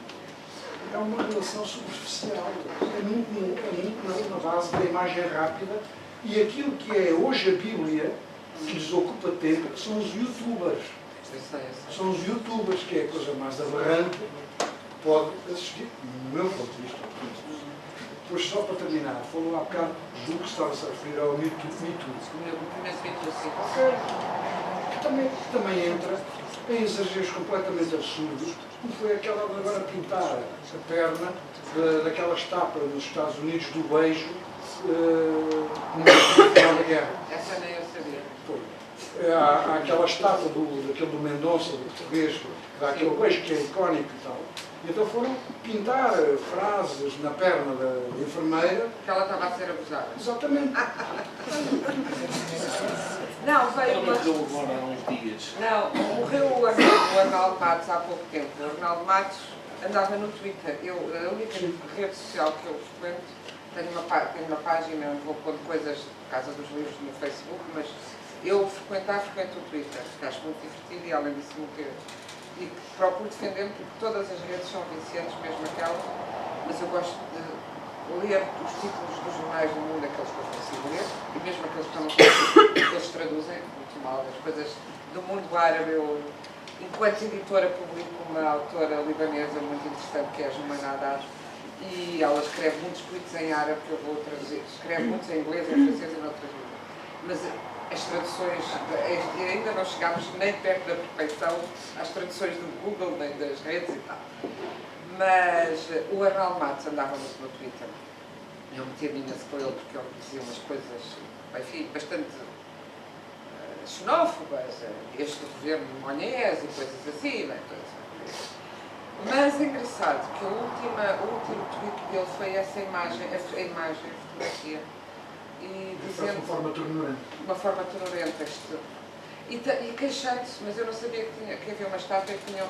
é uma relação superficial, é muito na base da imagem rápida e aquilo que é hoje a Bíblia, que lhes ocupa tempo, são os youtubers. São os youtubers, que é a coisa mais aberrante que pode assistir, no meu ponto de vista. Depois, só para terminar, falou há bocado do que estava-se a referir ao Me Too. Que também entra em exageros completamente absurdos, como foi aquela de agora pintar a perna daquela estátua nos Estados Unidos do beijo no final da guerra. Essa nem eu sabia. Há aquela estátua daquele do Mendonça, do português, dá aquele beijo que é icónico e tal. E então foram pintar frases na perna da enfermeira. Que ela estava a ser abusada. Exatamente. Não, veio uma... morreu agora há uns dias. Não, morreu o Arnaldo Matos há pouco tempo. O Arnaldo Matos andava no Twitter. A única rede social que eu frequento, tenho uma página onde vou pôr coisas por causa dos livros no Facebook, mas eu frequento o Twitter, que acho muito divertido e além disso e procuro defender-me porque todas as redes são viciantes, mesmo aquela, mas eu gosto de ler os títulos dos jornais do mundo, aqueles que eu consigo ler, e mesmo aqueles que eu não consigo, que eles traduzem muito mal, as coisas do mundo árabe. Eu, enquanto editora, publico uma autora libanesa muito interessante, que é a Jumana Haddad, e ela escreve muitos tweets em árabe que eu vou traduzir, escreve muitos em inglês, em francês e noutras línguas. Mas as traduções, ainda não chegámos nem perto da perfeição às traduções do Google, nem das redes e tal. Mas o Arnaldo Matos andava muito no Twitter. Eu metia-me imenso com ele porque ele dizia umas coisas, enfim, bastante xenófobas, este governo monés e coisas assim, bem, mas é engraçado que o último tweet dele foi essa imagem, a fotografia, e dizendo... Uma forma ternurenta. E queixando-se, mas eu não sabia que havia uma estátua que tinham...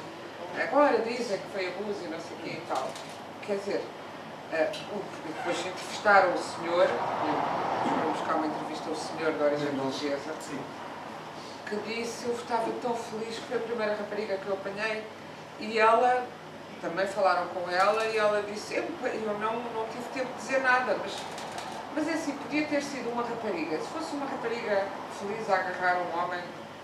Agora dizem que foi abuso e não sei o quê e tal. Quer dizer, depois entrevistaram o senhor, fomos buscar uma entrevista ao senhor de origem portuguesa, que disse, eu estava tão feliz que foi a primeira rapariga que eu apanhei, e ela, também falaram com ela, e ela disse, eu não tive tempo de dizer nada, mas é assim, podia ter sido uma rapariga. Se fosse uma rapariga feliz a agarrar um homem,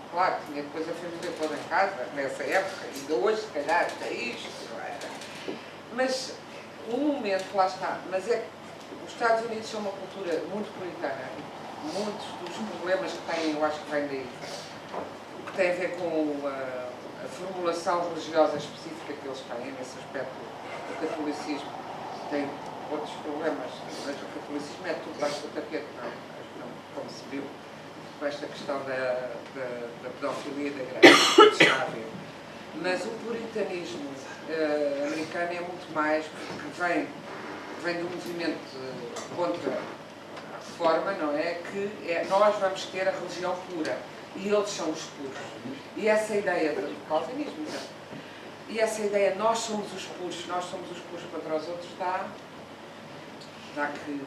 claro, tinha depois a família toda em casa, nessa época, ainda hoje, se calhar, até isto, não era. Mas, um momento, lá está, mas é que os Estados Unidos são uma cultura muito puritana. Muitos dos problemas que têm, eu acho que vem daí. O que tem a ver com a formulação religiosa específica que eles têm, nesse aspecto do catolicismo, tem outros problemas, mas o catolicismo é tudo baixo do tapete, não, como se viu com esta questão da pedofilia e da igreja, que está a ver. Mas o puritanismo americano é muito mais, porque vem do movimento contra a reforma, não é? Nós vamos ter a religião pura e eles são os puros. E essa ideia do calvinismo, e essa ideia, nós somos os puros contra os outros, dá que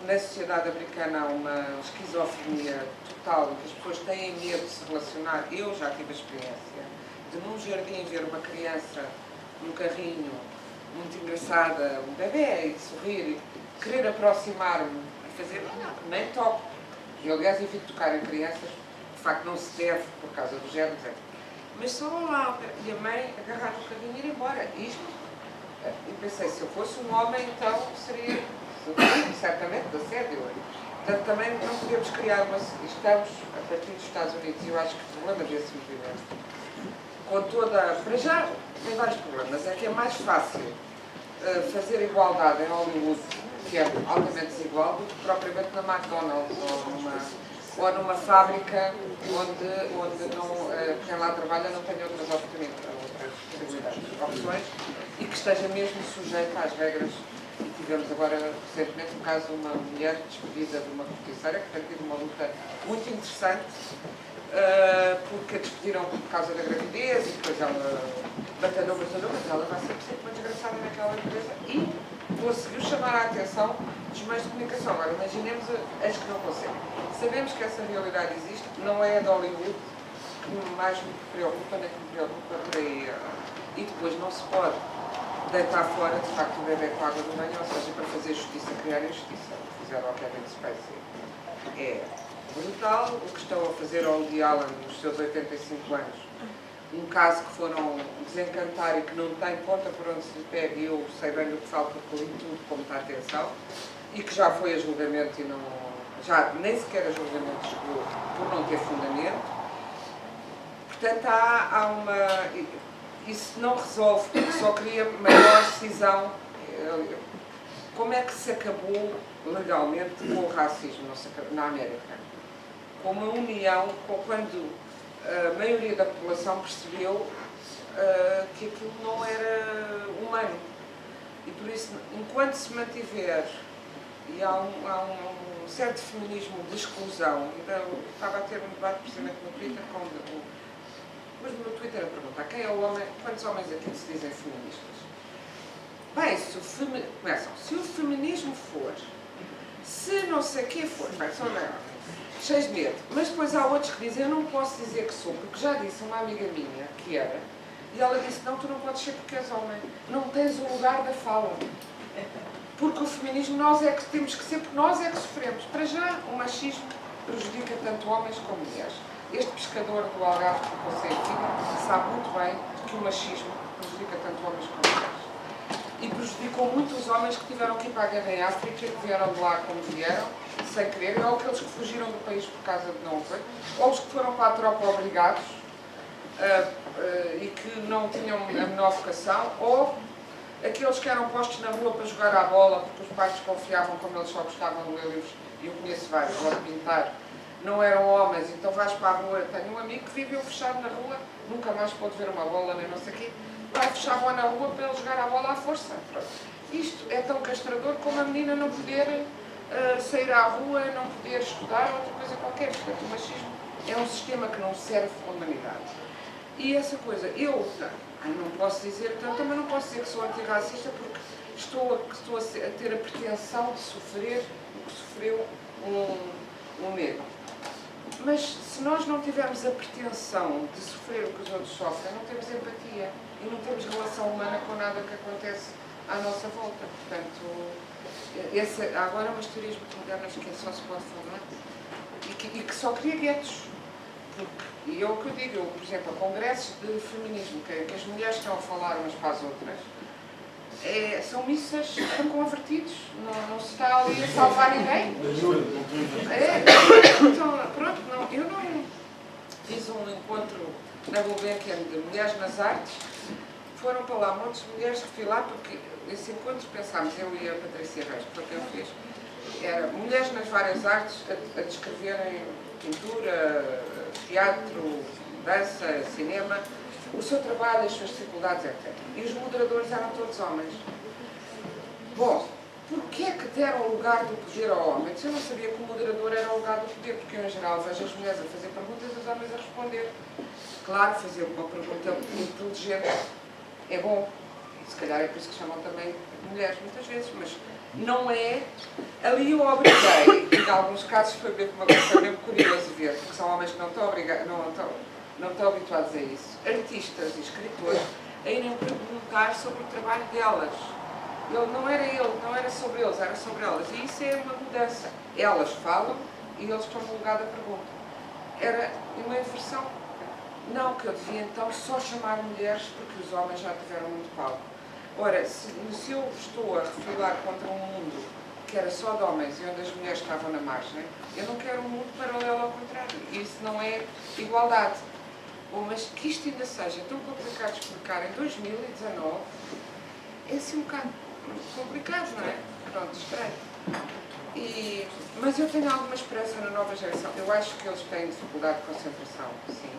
na sociedade americana há uma esquizofrenia total, que as pessoas têm medo de se relacionar. Eu já tive a experiência de num jardim ver uma criança num carrinho muito engraçada, um bebê, e sorrir, e querer aproximar-me, a fazer, nem toco. E aliás evito tocar em crianças, de facto não se deve por causa do género, mas só lá, e a mãe agarrar no carrinho e ir embora. Isto, eu pensei, se eu fosse um homem, então seria certamente de assédio. Portanto, também não podemos criar uma... Estamos, a partir dos Estados Unidos, e eu acho que o problema desse movimento, com toda... Para já, tem vários problemas. É que é mais fácil fazer igualdade em Hollywood, que é altamente desigual, do que propriamente na McDonald's ou numa fábrica onde não, quem lá trabalha não tem outras possibilidades, opções, e que esteja mesmo sujeito às regras. E tivemos agora, recentemente, um caso de uma mulher despedida de uma corticeira que tem tido uma luta muito interessante, porque a despediram por causa da gravidez e depois ela batalhou, mas ela vai ser sempre uma desgraçada naquela empresa e conseguiu chamar a atenção dos meios de comunicação. Agora, imaginemos as que não conseguem. Sabemos que essa realidade existe, não é a de Hollywood que mais me preocupa, nem que me preocupa por aí. E depois não se pode deitar fora, de facto, o bebê com água do banho, ou seja, para fazer justiça, criar injustiça. O que fizeram ao Kevin Spacey é brutal. O que estão a fazer ao Woody Allen nos seus 85 anos, um caso que foram desencantar e que não tem ponta por onde se lhe pega, e eu sei bem do que falo porque li tudo com muita atenção, e que já foi a julgamento e não, já nem sequer a julgamento chegou por não ter fundamento. Portanto, há uma... Isso não resolve, porque só cria maior decisão. Como é que se acabou legalmente com o racismo na América? Com uma união, quando a maioria da população percebeu que aquilo não era humano. E por isso, enquanto se mantiver, e há um certo feminismo de exclusão, eu estava a ter um debate precisamente no Twitter com mas no Twitter a perguntar quem é o homem, quantos homens aqui se dizem feministas? Bem, se o feminismo for, se não sei o que for, bem, são cheios de medo. Mas depois há outros que dizem, eu não posso dizer que sou, porque já disse uma amiga minha que era, e ela disse, não, tu não podes ser porque és homem, não tens o lugar da fala. Porque o feminismo nós é que temos que ser, porque nós é que sofremos. Para já, o machismo prejudica tanto homens como mulheres. Este pescador do Algarve que você aqui sabe muito bem que o machismo prejudica tanto homens como mulheres. E prejudicou muito os homens que tiveram que ir para a guerra em África, que vieram de lá como vieram, sem querer, ou aqueles que fugiram do país por causa de não ver, ou os que foram para a tropa obrigados e que não tinham a menor vocação, ou aqueles que eram postos na rua para jogar à bola, porque os pais desconfiavam como eles só gostavam de ler livros, e eu conheço vários, ou de pintar, não eram homens, então vais para a rua. Tenho um amigo que viveu fechado na rua, nunca mais pôde ver uma bola, nem não sei o quê, vai fechar lá na rua para ele jogar a bola à força. Isto é tão castrador como a menina não poder sair à rua, não poder estudar, outra coisa qualquer. Portanto, o machismo é um sistema que não serve à humanidade. E essa coisa, eu não posso dizer, então, também não posso dizer que sou antirracista, porque estou a ter a pretensão de sofrer o que sofreu um negro. Mas se nós não tivermos a pretensão de sofrer o que os outros sofrem, não temos empatia e não temos relação humana com nada que acontece à nossa volta. Portanto, há agora umas teorias muito modernas que só se pode falar e que só cria guetos. E é o que eu digo, por exemplo, a congressos de feminismo, que as mulheres estão a falar umas para as outras, são missas, estão convertidos, não se está ali a salvar ninguém. Então, pronto, eu não fiz um encontro na Gulbenkian de Mulheres nas Artes, foram para lá montes de mulheres que fui lá porque esse encontro pensámos, eu e a Patrícia Reis, que foi quem fez, era mulheres nas várias artes a descreverem pintura, teatro, dança, cinema, o seu trabalho, as suas dificuldades, etc. E os moderadores eram todos homens. Bom, porquê que deram o lugar do poder ao homem? Eu não sabia que o moderador era o lugar do poder, porque eu, em geral, vejo as mulheres a fazer perguntas e os homens a responder. Claro, fazer uma pergunta inteligente é bom. E se calhar é por isso que chamam também mulheres, muitas vezes, mas não é. Ali eu obriguei, em alguns casos foi mesmo uma coisa mesmo curiosa de ver, porque são homens que não estão habituados a isso, artistas e escritores, a irem perguntar sobre o trabalho delas. Não era sobre eles, era sobre elas. E isso é uma mudança. Elas falam e eles estão no lugar da pergunta. Era uma inversão. Não que eu devia então só chamar mulheres porque os homens já tiveram muito palco. Ora, se eu estou a refilar contra um mundo que era só de homens e onde as mulheres estavam na margem, eu não quero um mundo paralelo ao contrário. Isso não é igualdade. Mas que isto ainda seja tão complicado de explicar em 2019 é assim um bocado complicado, não é? Pronto, estranho. Mas eu tenho alguma esperança na nova geração. Eu acho que eles têm dificuldade de concentração, sim.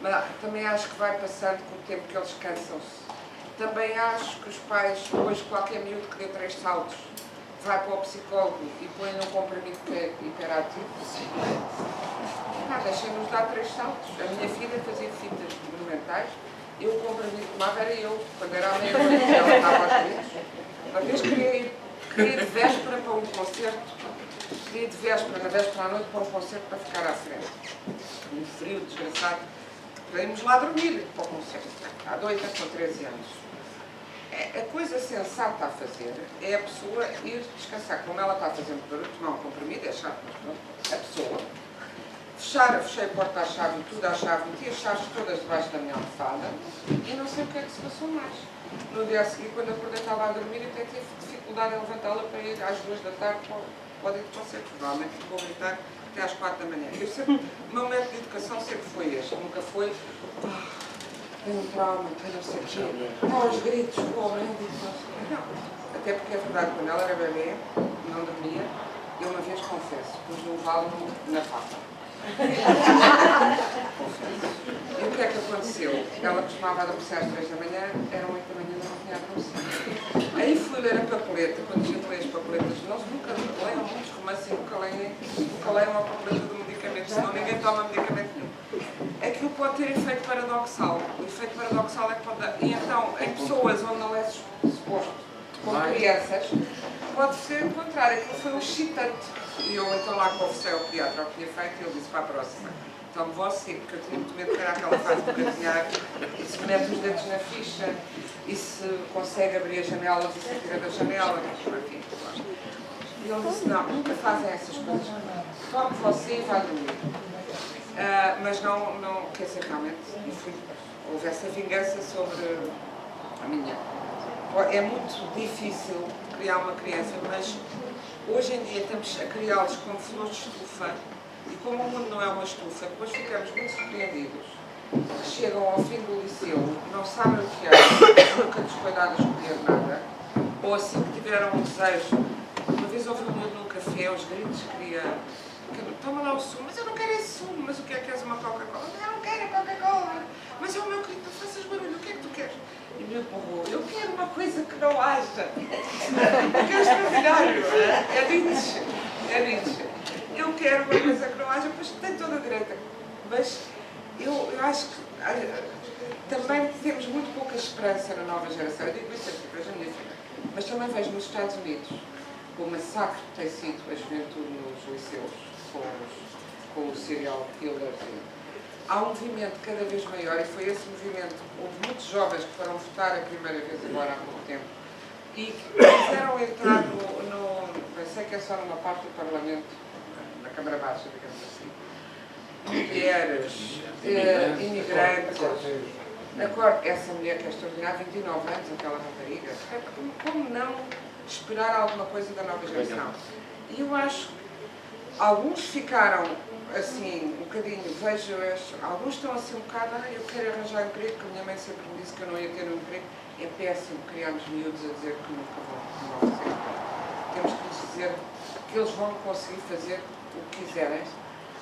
Mas também acho que vai passando com o tempo que eles cansam-se. Também acho que os pais, hoje qualquer miúdo que dê 3 saltos, vai para o psicólogo e põe num comprimido que é hiperativo. Deixem-nos dar 3 saltos. A minha filha fazia fitas monumentais. Eu, o comprimido que tomava era eu. Quando era a meia-noite, ela estava aos gritos. Uma vez queria ir de véspera para um concerto. Queria ir de véspera, na véspera à noite, para um concerto para ficar à frente. Um frio desgraçado. Para irmos lá dormir para o concerto. Há doida, com 13 anos. A coisa sensata a fazer é a pessoa ir descansar. Como ela está fazendo barulho, tomar um comprimido, é chato, mas pronto. A pessoa fechei a porta à chave e tudo à chave, meti as chaves todas debaixo da minha almofada e não sei o que é que se passou mais. No dia a seguir, quando acordei, estava a dormir e até tive dificuldade em levantá-la para ir às 2 da tarde para o dia de concerto. Provavelmente ficou a gritar até às 4 da manhã. O meu método de educação sempre foi este. Nunca foi, tem um trauma, tem não sei o quê, aos gritos, o médico, não sei o quê. Não. Até porque é verdade, quando ela era bebê, não dormia, eu uma vez confesso, pus um valo na pata. E o que é que aconteceu? Ela costumava adormecer às 3 da manhã, eram 8 da manhã e não tinha adormecido. Aí fui ler a papeleta, quando a gente lê as papeletas, nós nunca leiam muitos romances e nunca leiam a papeleta do medicamento, senão ninguém toma medicamento nenhum. Aquilo pode ter efeito paradoxal. O efeito paradoxal é que pode dar. E então, em pessoas onde não é suposto, como crianças, pode ser o contrário. Aquilo foi um excitante. E eu então lá confessei ao pediatra o que tinha feito e ele disse para a próxima. Então você, porque eu tinha muito medo de ter aquela fase de gatinhar, e se mete os dedos na ficha, e se consegue abrir as janelas e se tira da janela, enfim. E ele disse, não, nunca fazem essas coisas. Tome você e vá dormir. Mas não, quer dizer, realmente, houve essa vingança sobre a minha. É muito difícil criar uma criança, mas hoje em dia estamos a criá-los como flores de estufa. E como o mundo não é uma estufa, depois ficamos muito surpreendidos. Chegam ao fim do liceu, não sabem o que é, nunca lhes foi dado a escolher nada, ou assim que tiveram um desejo. Uma vez houve um miúdo num café, aos gritos, queria. Toma lá o sumo, mas eu não quero esse sumo, mas o que é que és uma Coca-Cola? Eu não quero a Coca-Cola, mas é o meu querido, não faças barulho, o que é que tu queres? E o miúdo porrou, eu quero uma coisa que não haja. Porque é extraordinário, é Nietzsche. Eu quero uma coisa que não haja, pois tem toda a direita. Mas eu acho que também temos muito pouca esperança na nova geração. Eu digo isso aqui, vejo a minha filha. Mas também vejo nos Estados Unidos o massacre que tem sido a juventude nos liceus com os serial killers. Há um movimento cada vez maior, e foi esse movimento. Houve muitos jovens que foram votar a primeira vez agora há pouco tempo e que quiseram entrar sei que é só numa parte do Parlamento, na Câmara Baixa, digamos assim, mulheres, imigrantes. Essa mulher que é extraordinária, 29 anos, aquela rapariga, como não esperar alguma coisa da nova geração? E eu acho que alguns ficaram assim, um bocadinho, vejo, alguns estão assim um bocado, eu quero arranjar emprego, porque a minha mãe sempre me disse que eu não ia ter um emprego. É péssimo criarmos miúdos a dizer que nunca vão fazer. Temos que lhes dizer que eles vão conseguir fazer o que quiserem,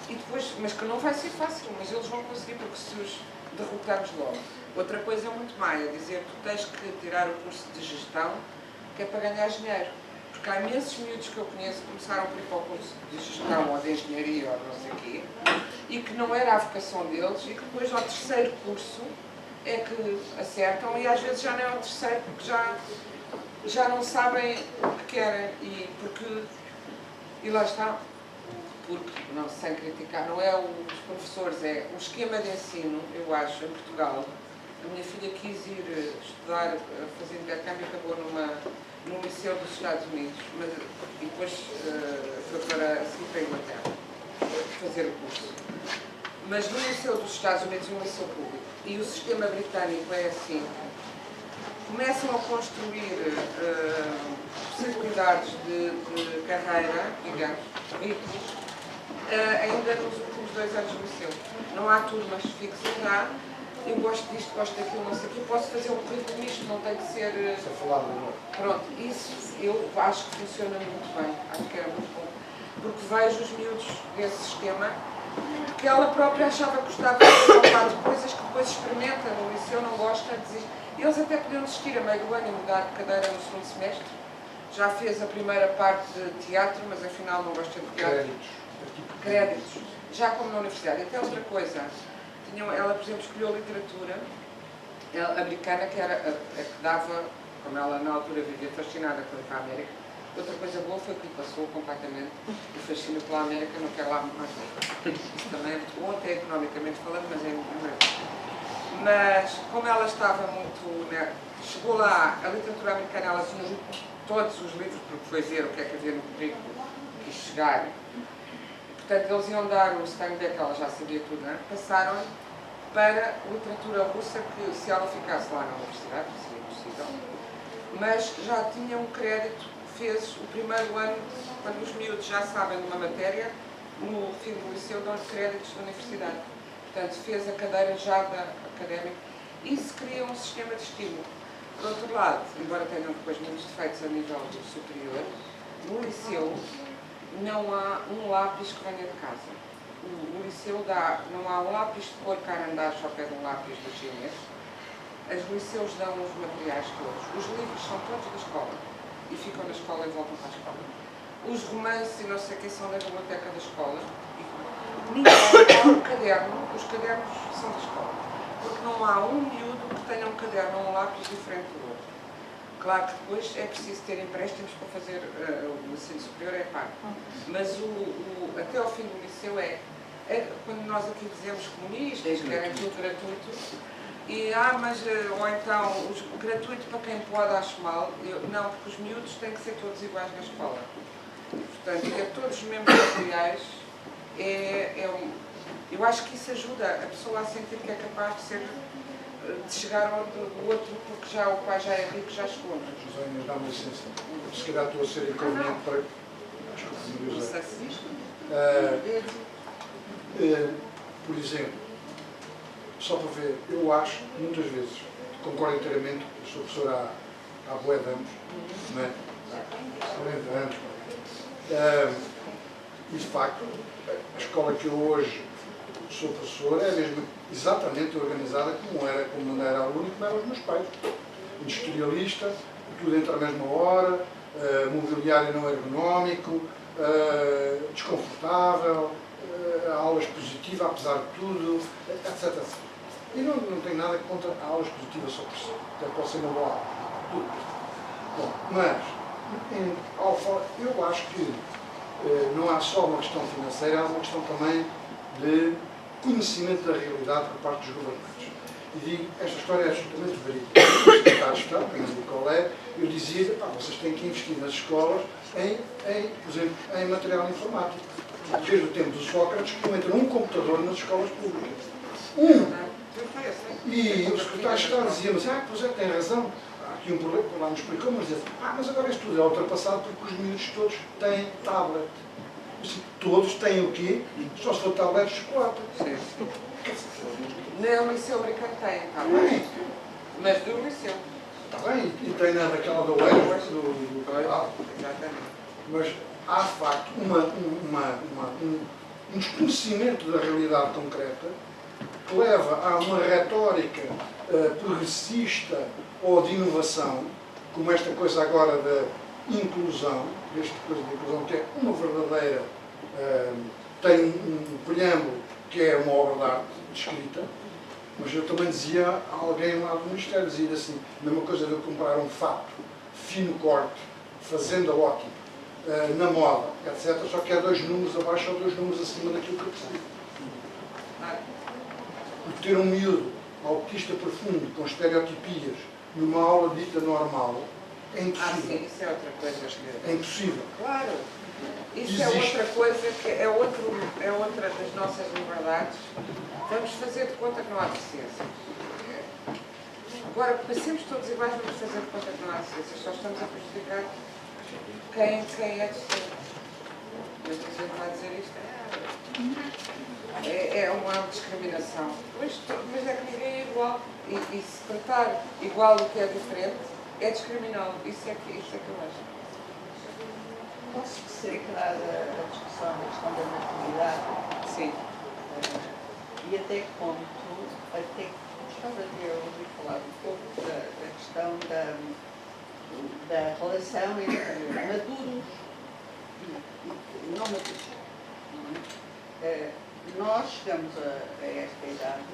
e depois, mas que não vai ser fácil, mas eles vão conseguir, porque se os derrotarmos logo. Outra coisa é muito má, é dizer que tu tens que tirar o curso de gestão, que é para ganhar dinheiro. Porque há imensos miúdos que eu conheço que começaram por ir para o curso de gestão ou de engenharia ou não sei o quê, e que não era a vocação deles, e que depois ao terceiro curso é que acertam, e às vezes já não é o terceiro, porque já não sabem o que querem, e lá está, porque, não, sem criticar, não é os professores, é o esquema de ensino, eu acho, em Portugal. A minha filha quis ir estudar, fazer intercâmbio, acabou num liceu dos Estados Unidos, mas, e depois foi para seguir para a Inglaterra, fazer o curso. Mas no liceu dos Estados Unidos, um liceu público, e o sistema britânico é assim, começam a construir possibilidades de carreira, digamos, currículos, ainda nos últimos 2 anos do liceu. Não há turmas fixas, eu gosto disto, gosto daquilo, não sei o quê, posso fazer um currículo nisto, não tem que ser... Isso é falado agora. Pronto, isso eu acho que funciona muito bem, acho que era muito bom. Porque vejo os miúdos desse sistema, que ela própria achava que gostava de coisas que depois experimenta no liceu, não gosta, desiste. Eles até podiam desistir a meio do ano e mudar de cadeira no segundo semestre. Já fez a primeira parte de teatro, mas afinal não gosta de teatro. Créditos. Já como na universidade. Até outra coisa, ela, por exemplo, escolheu literatura americana, que era a que dava, como ela na altura vivia fascinada com ir para a América. Outra coisa boa foi que passou completamente o fascínio pela América, não quer lá mais nada. Isso também é muito bom, até economicamente falando, mas é muito bom. Mas, como ela estava muito... Né, chegou lá, a literatura americana, ela tinha todos os livros, porque foi ver o que é que havia no currículo, quis chegar. Portanto, eles iam dar o Steinbeck, ela já sabia tudo, né? Passaram para literatura russa, que se ela ficasse lá na universidade, seria possível, mas já tinha um crédito, fez o primeiro ano, quando os miúdos já sabem de uma matéria, no fim do liceu dão-lhe créditos da universidade. Portanto, fez a cadeira já da académica. Isso cria um sistema de estímulo. Por outro lado, embora tenham depois muitos defeitos a nível superior, no liceu não há um lápis que venha de casa. O liceu não há um lápis de cor carandache ao pé de um lápis do chinês. Os liceus dão os materiais todos. Os livros são todos da escola e ficam na escola e voltam para a escola. Os romances e não sei o que são da biblioteca da escola. Ninguém dá um caderno, os cadernos são da escola. Porque não há um miúdo que tenha um caderno ou um lápis diferente do outro. Claro que depois é preciso ter empréstimos para fazer o ensino superior, é pago. Mas até ao fim do liceu quando nós aqui dizemos comunistas, querem tudo gratuito, ou então o gratuito para quem pode acho mal, não, porque os miúdos têm que ser todos iguais na escola. Portanto, ter todos os mesmos materiais eu acho que isso ajuda a pessoa a sentir que é capaz de chegar ao do outro, porque já o pai já é rico, já chegou. José, mas dá-me licença. Se calhar estou a ser inconveniente para... Desculpa, não sei se isto. Por exemplo, só para ver, eu acho, muitas vezes, concordo inteiramente, eu sou professor há bué de anos, não é? Há 40 anos. E de facto, a escola que eu hoje sou professor é mesmo exatamente organizada como não era aluno e como eram os meus pais. Industrialista, tudo entre a mesma hora, mobiliário não ergonómico, desconfortável, aulas positivas apesar de tudo, etc. E não tenho nada contra aulas positivas só por si, até pode ser uma boa aula. Tudo. Bom, mas eu acho que não há só uma questão financeira, há uma questão também de conhecimento da realidade por parte dos governantes. E digo, esta história é absolutamente verídica. O secretário de Estado, também do Colé, eu dizia, vocês têm que investir nas escolas por exemplo, em material informático. Desde o tempo do Sócrates, que não entra um computador nas escolas públicas. E o secretário de Estado dizia-me assim, pois é, tem razão. Há aqui um problema, lá nos explicou, mas dizia, mas agora isto tudo é ultrapassado porque os miúdos todos têm tablet. Assim, todos têm o quê? Só se for tabletes de chocolate. Sim. Nem o Liceu Americano tem, tá Bem, mas do Liceu. está bem, e tem nada daquela do Oeste, do Canadá. Exatamente. Mas há, de facto, um desconhecimento da realidade concreta que leva a uma retórica progressista ou de inovação, como esta coisa agora da inclusão, esta coisa de inclusão que é uma verdadeira, tem um preâmbulo que é uma obra de arte escrita, mas eu também dizia a alguém lá do Ministério, dizia assim, a mesma coisa de eu comprar um fato, fino corte, fazenda ótima, na moda, etc., só que é 2 números abaixo ou 2 números acima daquilo que eu preciso. E ter um miúdo autista profundo, com estereotipias, numa aula dita normal, é impossível. Sim, isso é outra coisa. É impossível. Claro. Isso Existe. é outra coisa, que é outra das nossas liberdades. Vamos fazer de conta que não há deficiência. Agora, passemos todos iguais, vamos fazer de conta que não há deficiência. Só estamos a prejudicar quem é deficiente. Mas a gente vai dizer isto. É uma discriminação. Mas é que ninguém é igual. E se tratar igual o que é diferente, é discriminá-lo. Isso é que eu acho. Posso ser clara a discussão da questão da maternidade? Sim. E até que ponto, gostava de ouvir falar um pouco da questão da relação entre maduros e não maduros. Nós chegamos a esta idade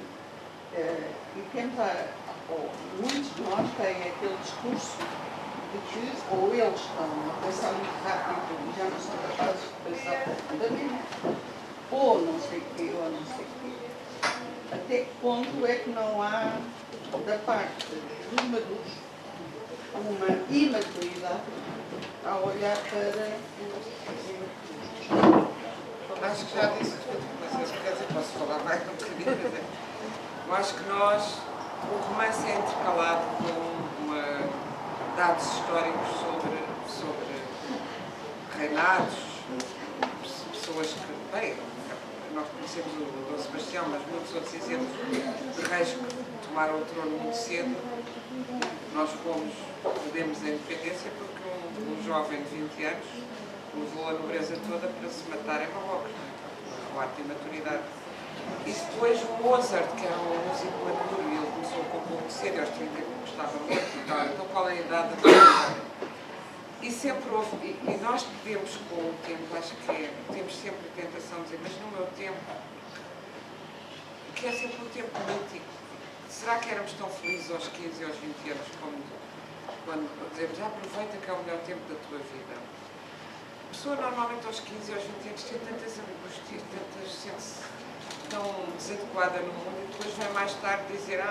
e temos, muitos de nós têm aquele discurso de que ou eles estão a pensar muito rápido e já não são capazes de pensar profundamente, ou não sei o quê, ou não sei o quê. Até que ponto é que não há, da parte dos maduros, uma imaturidade ao olhar para os imaturos? Acho que já disse tudo, mas quer dizer, posso falar mais um bocadinho. Eu acho que o romance é intercalado com dados históricos sobre reinados, pessoas que, bem, nós conhecemos o Dom Sebastião, mas muitos outros exemplos de reis que tomaram o trono muito cedo. Nós perdemos a independência porque um jovem de 20 anos levou a nobreza toda para se matar em Marrocos, com a maturidade. E depois o Mozart, que era um músico maduro, e ele começou a compor muito cedo, aos 30 que estava morto e tal. Então qual é a idade da maturidade? E sempre houve, e nós podemos com o tempo, acho que temos sempre a tentação de dizer, mas no meu tempo, que é sempre um tempo mítico, será que éramos tão felizes aos 15 e aos 20 anos como quando dizemos, aproveita que é o melhor tempo da tua vida? A pessoa normalmente aos 15 e aos 20 anos tem tantas angústias, sente-se tão desadequada no mundo e depois vem mais tarde dizer,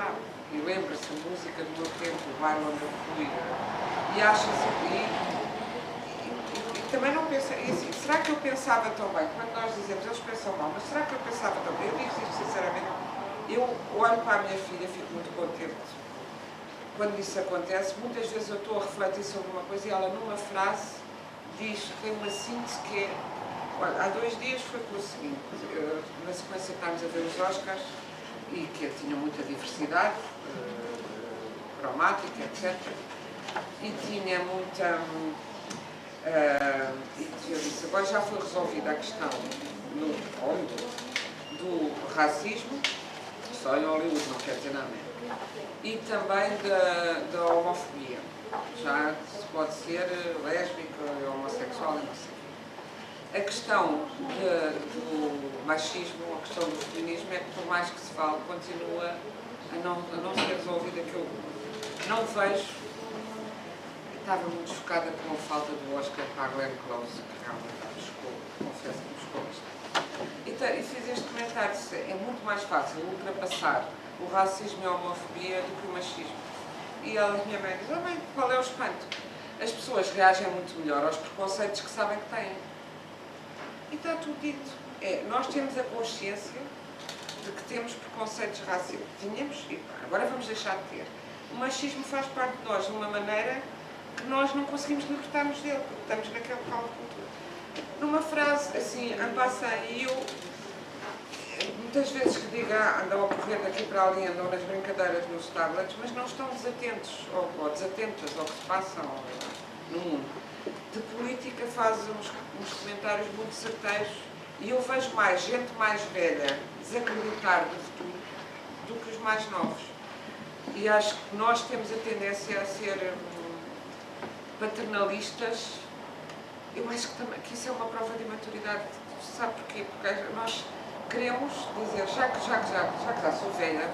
e lembra-se a música do meu tempo, o baile onde eu fui, e acha-se, e também não pensa, e assim, será que eu pensava tão bem? Quando nós dizemos, eles pensam mal, mas será que eu pensava tão bem? Eu digo isto sinceramente, eu olho para a minha filha e fico muito contente. Quando isso acontece, muitas vezes eu estou a refletir sobre uma coisa e ela numa frase diz, tem uma síntese que é, olha, há 2 dias foi pelo seguinte, na sequência estávamos a ver os Oscars e que tinham muita diversidade cromática, etc. E tinha muita... e eu disse, agora já foi resolvida a questão do racismo, só em Hollywood, não quer dizer nada, e também da homofobia. Já se pode ser lésbica, homossexual e não sei. A questão do machismo, a questão do feminismo é que por mais que se fale, continua a não ser resolvida, que eu não vejo. Estava muito chocada com a falta do Oscar para a Glenn Close, que realmente me chocou, confesso que me chocou bastante. E fiz este comentário, é muito mais fácil ultrapassar o racismo e a homofobia do que o machismo. E ela, minha mãe, diz, bem, qual é o espanto? As pessoas reagem muito melhor aos preconceitos que sabem que têm. E está tudo dito. Nós temos a consciência de que temos preconceitos racistas. Tínhamos, e agora vamos deixar de ter. O machismo faz parte de nós de uma maneira que nós não conseguimos libertar-nos dele, porque estamos naquele caldo de cultura. numa frase assim, en passant, e eu muitas vezes que digo, andam a correr daqui para ali, andam nas brincadeiras nos tablets, mas não estão desatentos, ou desatentas ao que se passa no mundo. De política fazem uns comentários muito certeiros, e eu vejo mais gente mais velha desacreditar do futuro do que os mais novos. E acho que nós temos a tendência a ser paternalistas. Eu acho que isso é uma prova de imaturidade. Sabe porquê? Porque nós queremos dizer, já que já sou velha,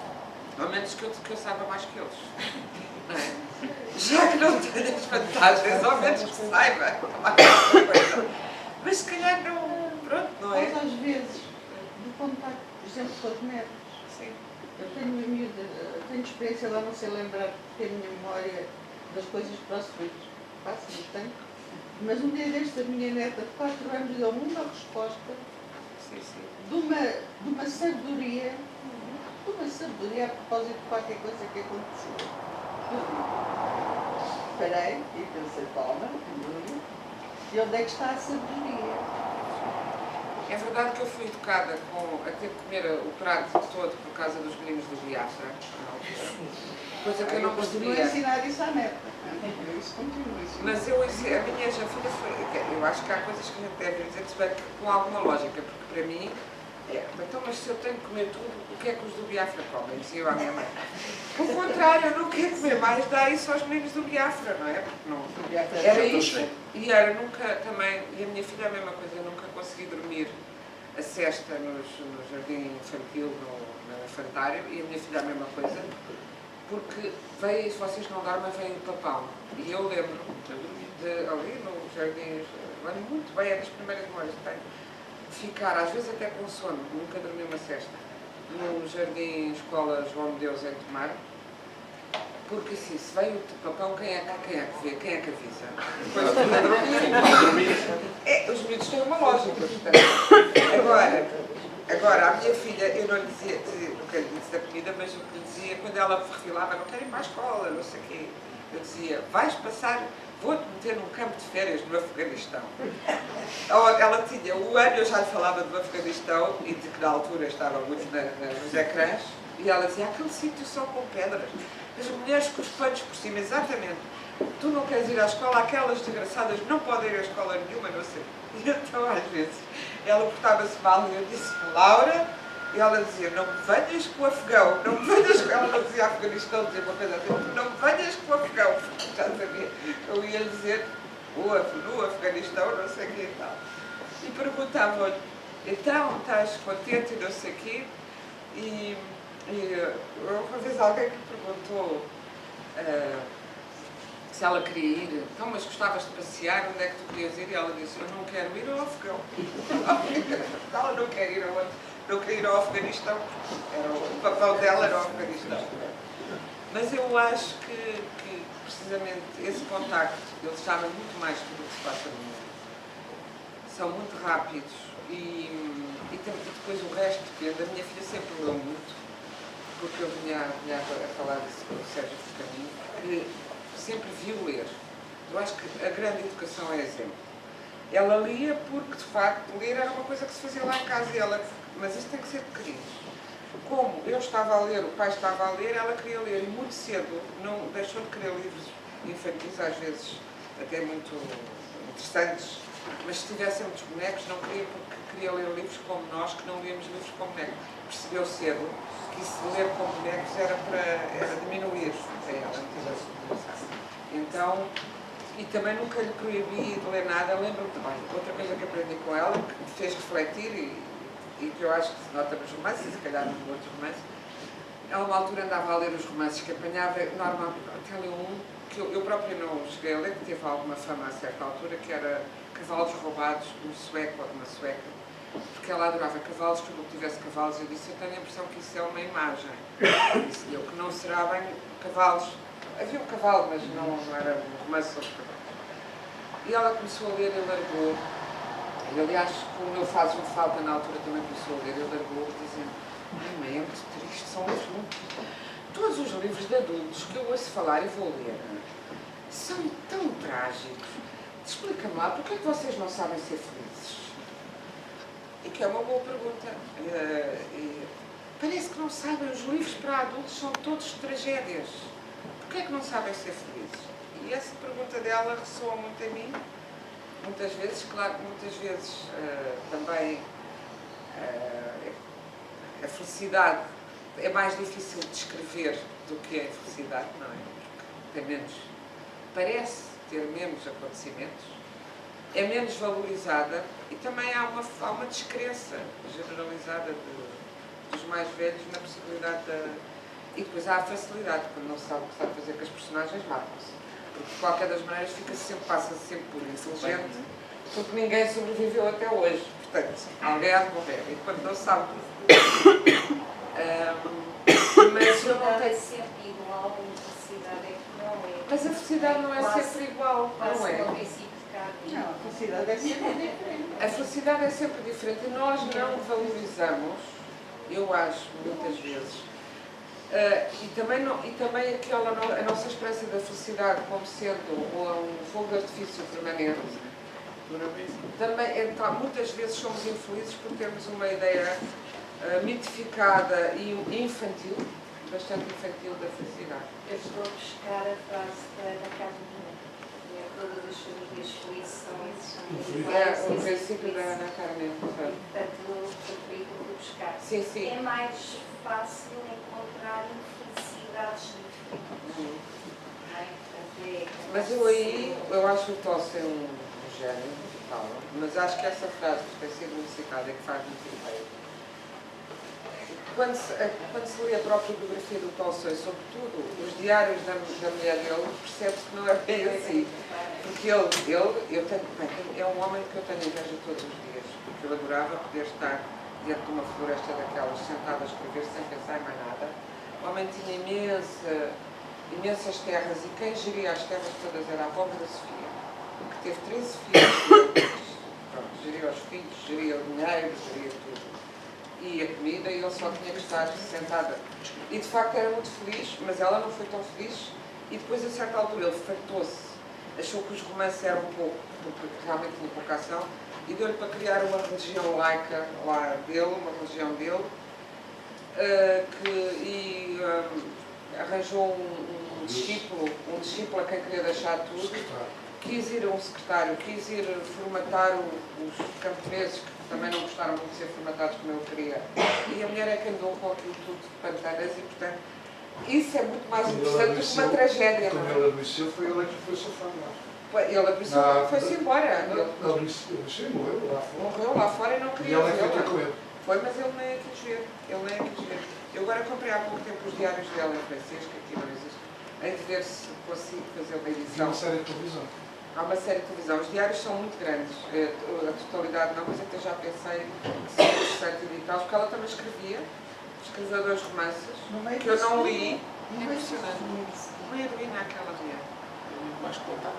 ao menos que eu saiba mais que eles. Não é? Já que não tenho as vantagens, ao menos que saiba mais coisa. Mas se calhar não, pronto, não é? Mas às vezes, do contacto, por exemplo, com as netas. Sim. Eu tenho experiência lá, não sei lembrar, porque a minha memória das coisas próximas passa, não tem. Mas um dia deste, a minha neta de 4 anos deu-me uma resposta de uma sabedoria a propósito de qualquer coisa que aconteceu. Parei e pensei, toma, e onde é que está a sabedoria? É verdade que eu fui educada a ter que comer o prato todo por causa dos meninos do Biafra, coisa que eu não continuo a percebia. ensinar isso à neta. Isso continua. Mas a minha filha foi. Eu acho que há coisas que a gente deve dizer que se bem com alguma lógica, porque para mim então, mas se eu tenho que comer tudo, o que é que os do Biafra comem? Dizia eu à minha mãe. Ao contrário, eu não quero comer mais, dá isso aos meninos do Biafra, não é? Porque não. Era isso. E era nunca também, e a minha filha é a mesma coisa, eu nunca consegui dormir a sesta no jardim infantil, no infantário, e a minha filha é a mesma coisa, porque veio, se vocês não dormem, vem o papão. E eu lembro de ali no jardim, lembro muito bem, é das primeiras memórias que tenho, ficar, às vezes até com sono, nunca dormi uma cesta, no jardim Escola João de Deus em Tomar, porque assim, se veio o papão, quem é que vê, quem é que avisa? Depois de dormir. Os miúdos têm uma lógica, portanto. Agora, a minha filha, eu não lhe dizia, nunca lhe disse da comida, mas o que lhe dizia, quando ela refilava, não quero ir para a escola, não sei o quê, eu dizia, vais passar, vou-te meter num campo de férias no Afeganistão. Ela tinha um ano, eu já lhe falava do Afeganistão, e de que na altura estava muito nos ecrãs, e ela dizia, aquele sítio só com pedras, as mulheres com os panos por cima, exatamente. Tu não queres ir à escola, aquelas desgraçadas não podem ir à escola nenhuma, não sei. E então, às vezes, ela portava-se mal e eu disse, Laura, e ela dizia, não me venhas com o afegão, não me venhas com... Ela não dizia Afeganistão, dizia uma coisa assim, não me venhas com o afegão, porque já sabia. Eu ia lhe dizer, no Afeganistão, não sei o quê e tal. E perguntava-lhe, então, estás contente e não sei o quê? E uma vez alguém que perguntou se ela queria ir, então, mas gostavas de passear, onde é que tu querias ir? E ela disse, eu não quero ir ao Afegão. Ela não quer ir aonde? Não queria ir ao Afeganistão, o papel dela era o Afeganistão. Mas eu acho que precisamente esse contacto, eles sabem muito mais sobre o que se passa no mundo. São muito rápidos e depois o resto depende. A minha filha sempre leu muito, porque eu vinha a falar disso com o Sérgio Caminho, que sempre viu ler. Eu acho que a grande educação é exemplo. Ela lia porque, de facto, ler era uma coisa que se fazia lá em casa, mas isso tem que ser pequenino. Como eu estava a ler, o pai estava a ler, ela queria ler, e muito cedo não deixou de querer livros infantis, às vezes até muito interessantes, mas se tivessem muitos bonecos, não queria, porque queria ler livros como nós, que não líamos livros com bonecos. Percebeu cedo que isso de ler com bonecos era diminuir a ela. Então, e também nunca lhe proibi de ler nada. Lembro-me também, outra coisa que aprendi com ela, que me fez refletir e que eu acho que se nota nos romances, e se calhar nos outros romances, ela uma altura andava a ler os romances que apanhava, normalmente, até leu um que eu própria não cheguei a ler, que teve alguma fama a certa altura, que era Cavalos Roubados, de um sueco ou de uma sueca, porque ela adorava cavalos, tudo que tivesse cavalos. Eu disse, eu tenho a impressão que isso é uma imagem. Disse-lhe eu que não será bem cavalos. Havia um cavalo, mas não era um romance sobre cavalos. E ela começou a ler e largou. E, aliás, como ele faz um falta na altura, também começou a ler e largou, dizendo, mãe, é muito triste, são livros. Todos os livros de adultos que eu ouço falar e vou ler são tão trágicos. explica-me lá, porquê é que vocês não sabem ser felizes? E que é uma boa pergunta. Parece que não sabem, os livros para adultos são todos tragédias. Porquê é que não sabem ser felizes? E essa pergunta dela ressoa muito em mim. Muitas vezes, claro que muitas vezes também a felicidade é mais difícil de descrever do que a infelicidade, não é? Porque tem menos, parece ter menos acontecimentos, é menos valorizada e também há uma descrença generalizada dos mais velhos na possibilidade E depois há a facilidade, quando não se sabe o que está a fazer com as personagens, matam-se. Porque de qualquer das maneiras passa-se sempre por inteligente, porque ninguém sobreviveu até hoje. Portanto, alguém há de morrer. E quando não se sabe mas eu não tenho sempre igual, a felicidade é que não é. Mas a felicidade não é sempre igual, não é? Não, a felicidade é sempre diferente. A felicidade é sempre diferente e nós não valorizamos, eu acho, muitas vezes, e também a nossa esperança da felicidade como sendo um fogo de artifício permanente, também, então, muitas vezes somos infelizes por termos uma ideia mitificada e infantil, bastante infantil da felicidade. Eu estou a buscar a frase da Ana Karenina. Todas as famílias felizes são esses. O princípio da Ana Karenina. Portanto, foi por aí que eu vou buscar. Sim, sim. É mais fácil encontrar infelicidades diferentes. Não é? Portanto, mas eu acho o Tolstói um gênio, mas acho que essa frase que tem sido muito citada é que faz muito bem. Quando se lê a própria biografia do Tolstói, sobretudo os diários da mulher dele, percebe-se que não é bem assim. Porque é um homem que eu tenho inveja todos os dias. Porque eu adorava poder estar dentro de uma floresta daquelas, sentado a escrever sem pensar em mais nada. O homem tinha imensas terras e quem geria as terras todas era a avó da Sofia, que teve 13 filhos. Pronto, geria os filhos, geria o dinheiro, geria tudo. E a comida, e ele só tinha que estar sentada. E de facto era muito feliz, mas ela não foi tão feliz. E depois, a certa altura, ele fartou-se, achou que os romances eram pouco, porque realmente tinha pouca ação, e deu-lhe para criar uma religião laica lá dele, uma religião dele, arranjou um discípulo a quem queria deixar tudo, quis ir a um secretário, quis ir formatar os camponeses, que também não gostaram muito de ser formatados como ele queria, e a mulher é que andou com aquilo tudo de pantanas, e portanto, isso é muito mais interessante do que uma tragédia. Quando ele adoeceu, foi ele que foi sofrer mais. Ele adoeceu e foi-se embora. Ele adoeceu, morreu lá fora. Morreu lá fora e não E queria ela é que vê-la. foi com ele. Foi, mas ele nem quis ver. Eu agora comprei há pouco tempo os diários dela em francês, que aqui não existe. Hei de ver se consigo fazer uma E edição. uma série de televisão. Há uma série de televisão. Os diários são muito grandes. A totalidade não, mas até já pensei que seria interessante editá-los, porque ela também escreveu 2 romances, que eu não li. É impressionante. Uma heroína aquela mulher. Mais contar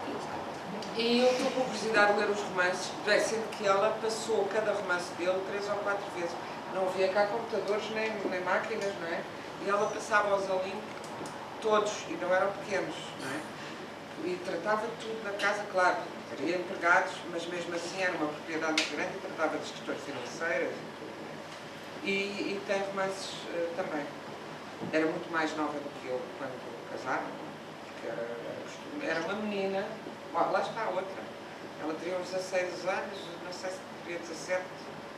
E eu estou com curiosidade de ler os romances, sendo que ela passou cada romance dele 3 ou 4 vezes. Não havia cá computadores nem máquinas, não é? E ela passava-os ali todos, e não eram pequenos, não é? E tratava tudo na casa, claro, teria empregados, mas mesmo assim era uma propriedade muito grande e tratava das questões financeiras e tudo. E tem romances também. Era muito mais nova do que eu quando casaram, porque era uma menina. Lá está a outra. Ela teria uns 16 anos, não sei se teria 17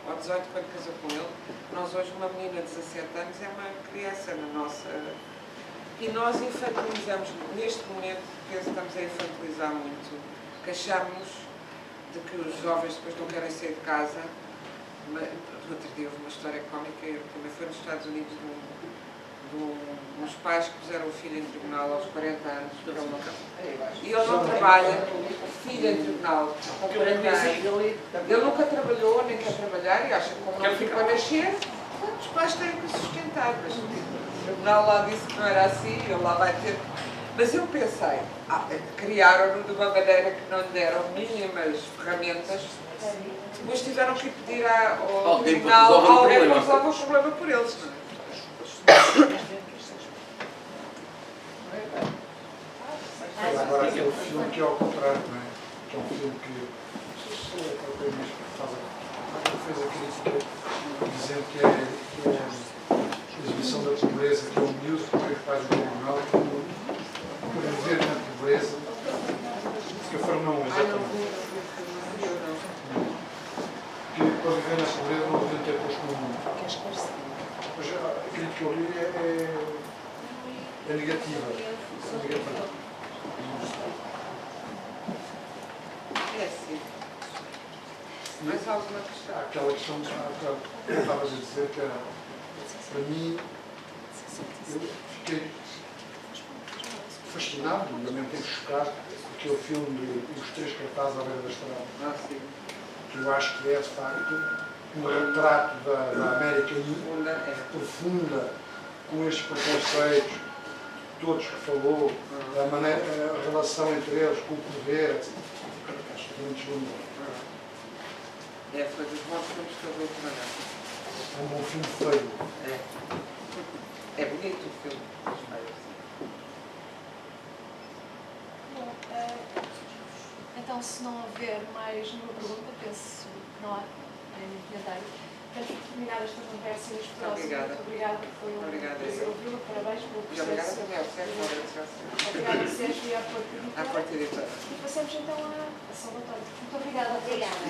ou 18 quando casou com ele. Nós hoje, uma menina de 17 anos é uma criança na nossa... E nós infantilizamos, neste momento, penso que estamos a infantilizar muito, queixamos de que os jovens depois não querem sair de casa. No outro dia houve uma história cómica, eu também foi nos Estados Unidos, uns pais que puseram o filho em tribunal aos 40 anos, e ele não trabalha, o filho em tribunal com 40 anos, ele nunca trabalhou, nem quer trabalhar, e acha que como não ficou a nascer, os pais têm que sustentar, mas o tribunal lá disse que não era assim, ele lá vai ter. Mas eu pensei, criaram-no de uma maneira que não lhe deram mínimas ferramentas, depois tiveram que pedir ao tribunal alguém que resolva o problema por eles, não é? Agora aquele filme que é ao contrário, não é? que é um filme que, não sei se é aquela coisa mesmo que fez a crítica, dizendo que é a exibição da pobreza, que é um miúdo que os pais do tribunal, por viver na pobreza, que a forma não, exatamente. Que para viver na pobreza não devia ter posto no mundo. Mas a crítica que eu li é negativa. É assim. Mais alguma questão? Há aquela questão que eu estava a dizer que para mim eu fiquei fascinado e ao mesmo tempo chocado com aquele filme Os Três Cartazes à beira da estrada. Ah, sim. Que eu acho que é de facto um retrato da América profunda, com estes preconceitos, todos que falou, a relação entre eles, com o poder, etc. Acho que é muito lindo. É, foi dos bons filmes que eu vou trabalhar. É um bom filme feio. É bonito o filme. Bom, então, se não houver mais nenhuma pergunta, penso que não há nenhum comentário. Portanto, terminar esta conversa neste próximo. Obrigada. Muito obrigada. Foi um Obrigada. prazer ouvi-lo. Parabéns pelo E obrigada processo. também ao Sérgio, agradecer ao Sérgio. Obrigada, Sérgio, e à Porta À Editora. Porta Editora. E passamos então a Salvatore. Muito obrigada. Obrigada. Por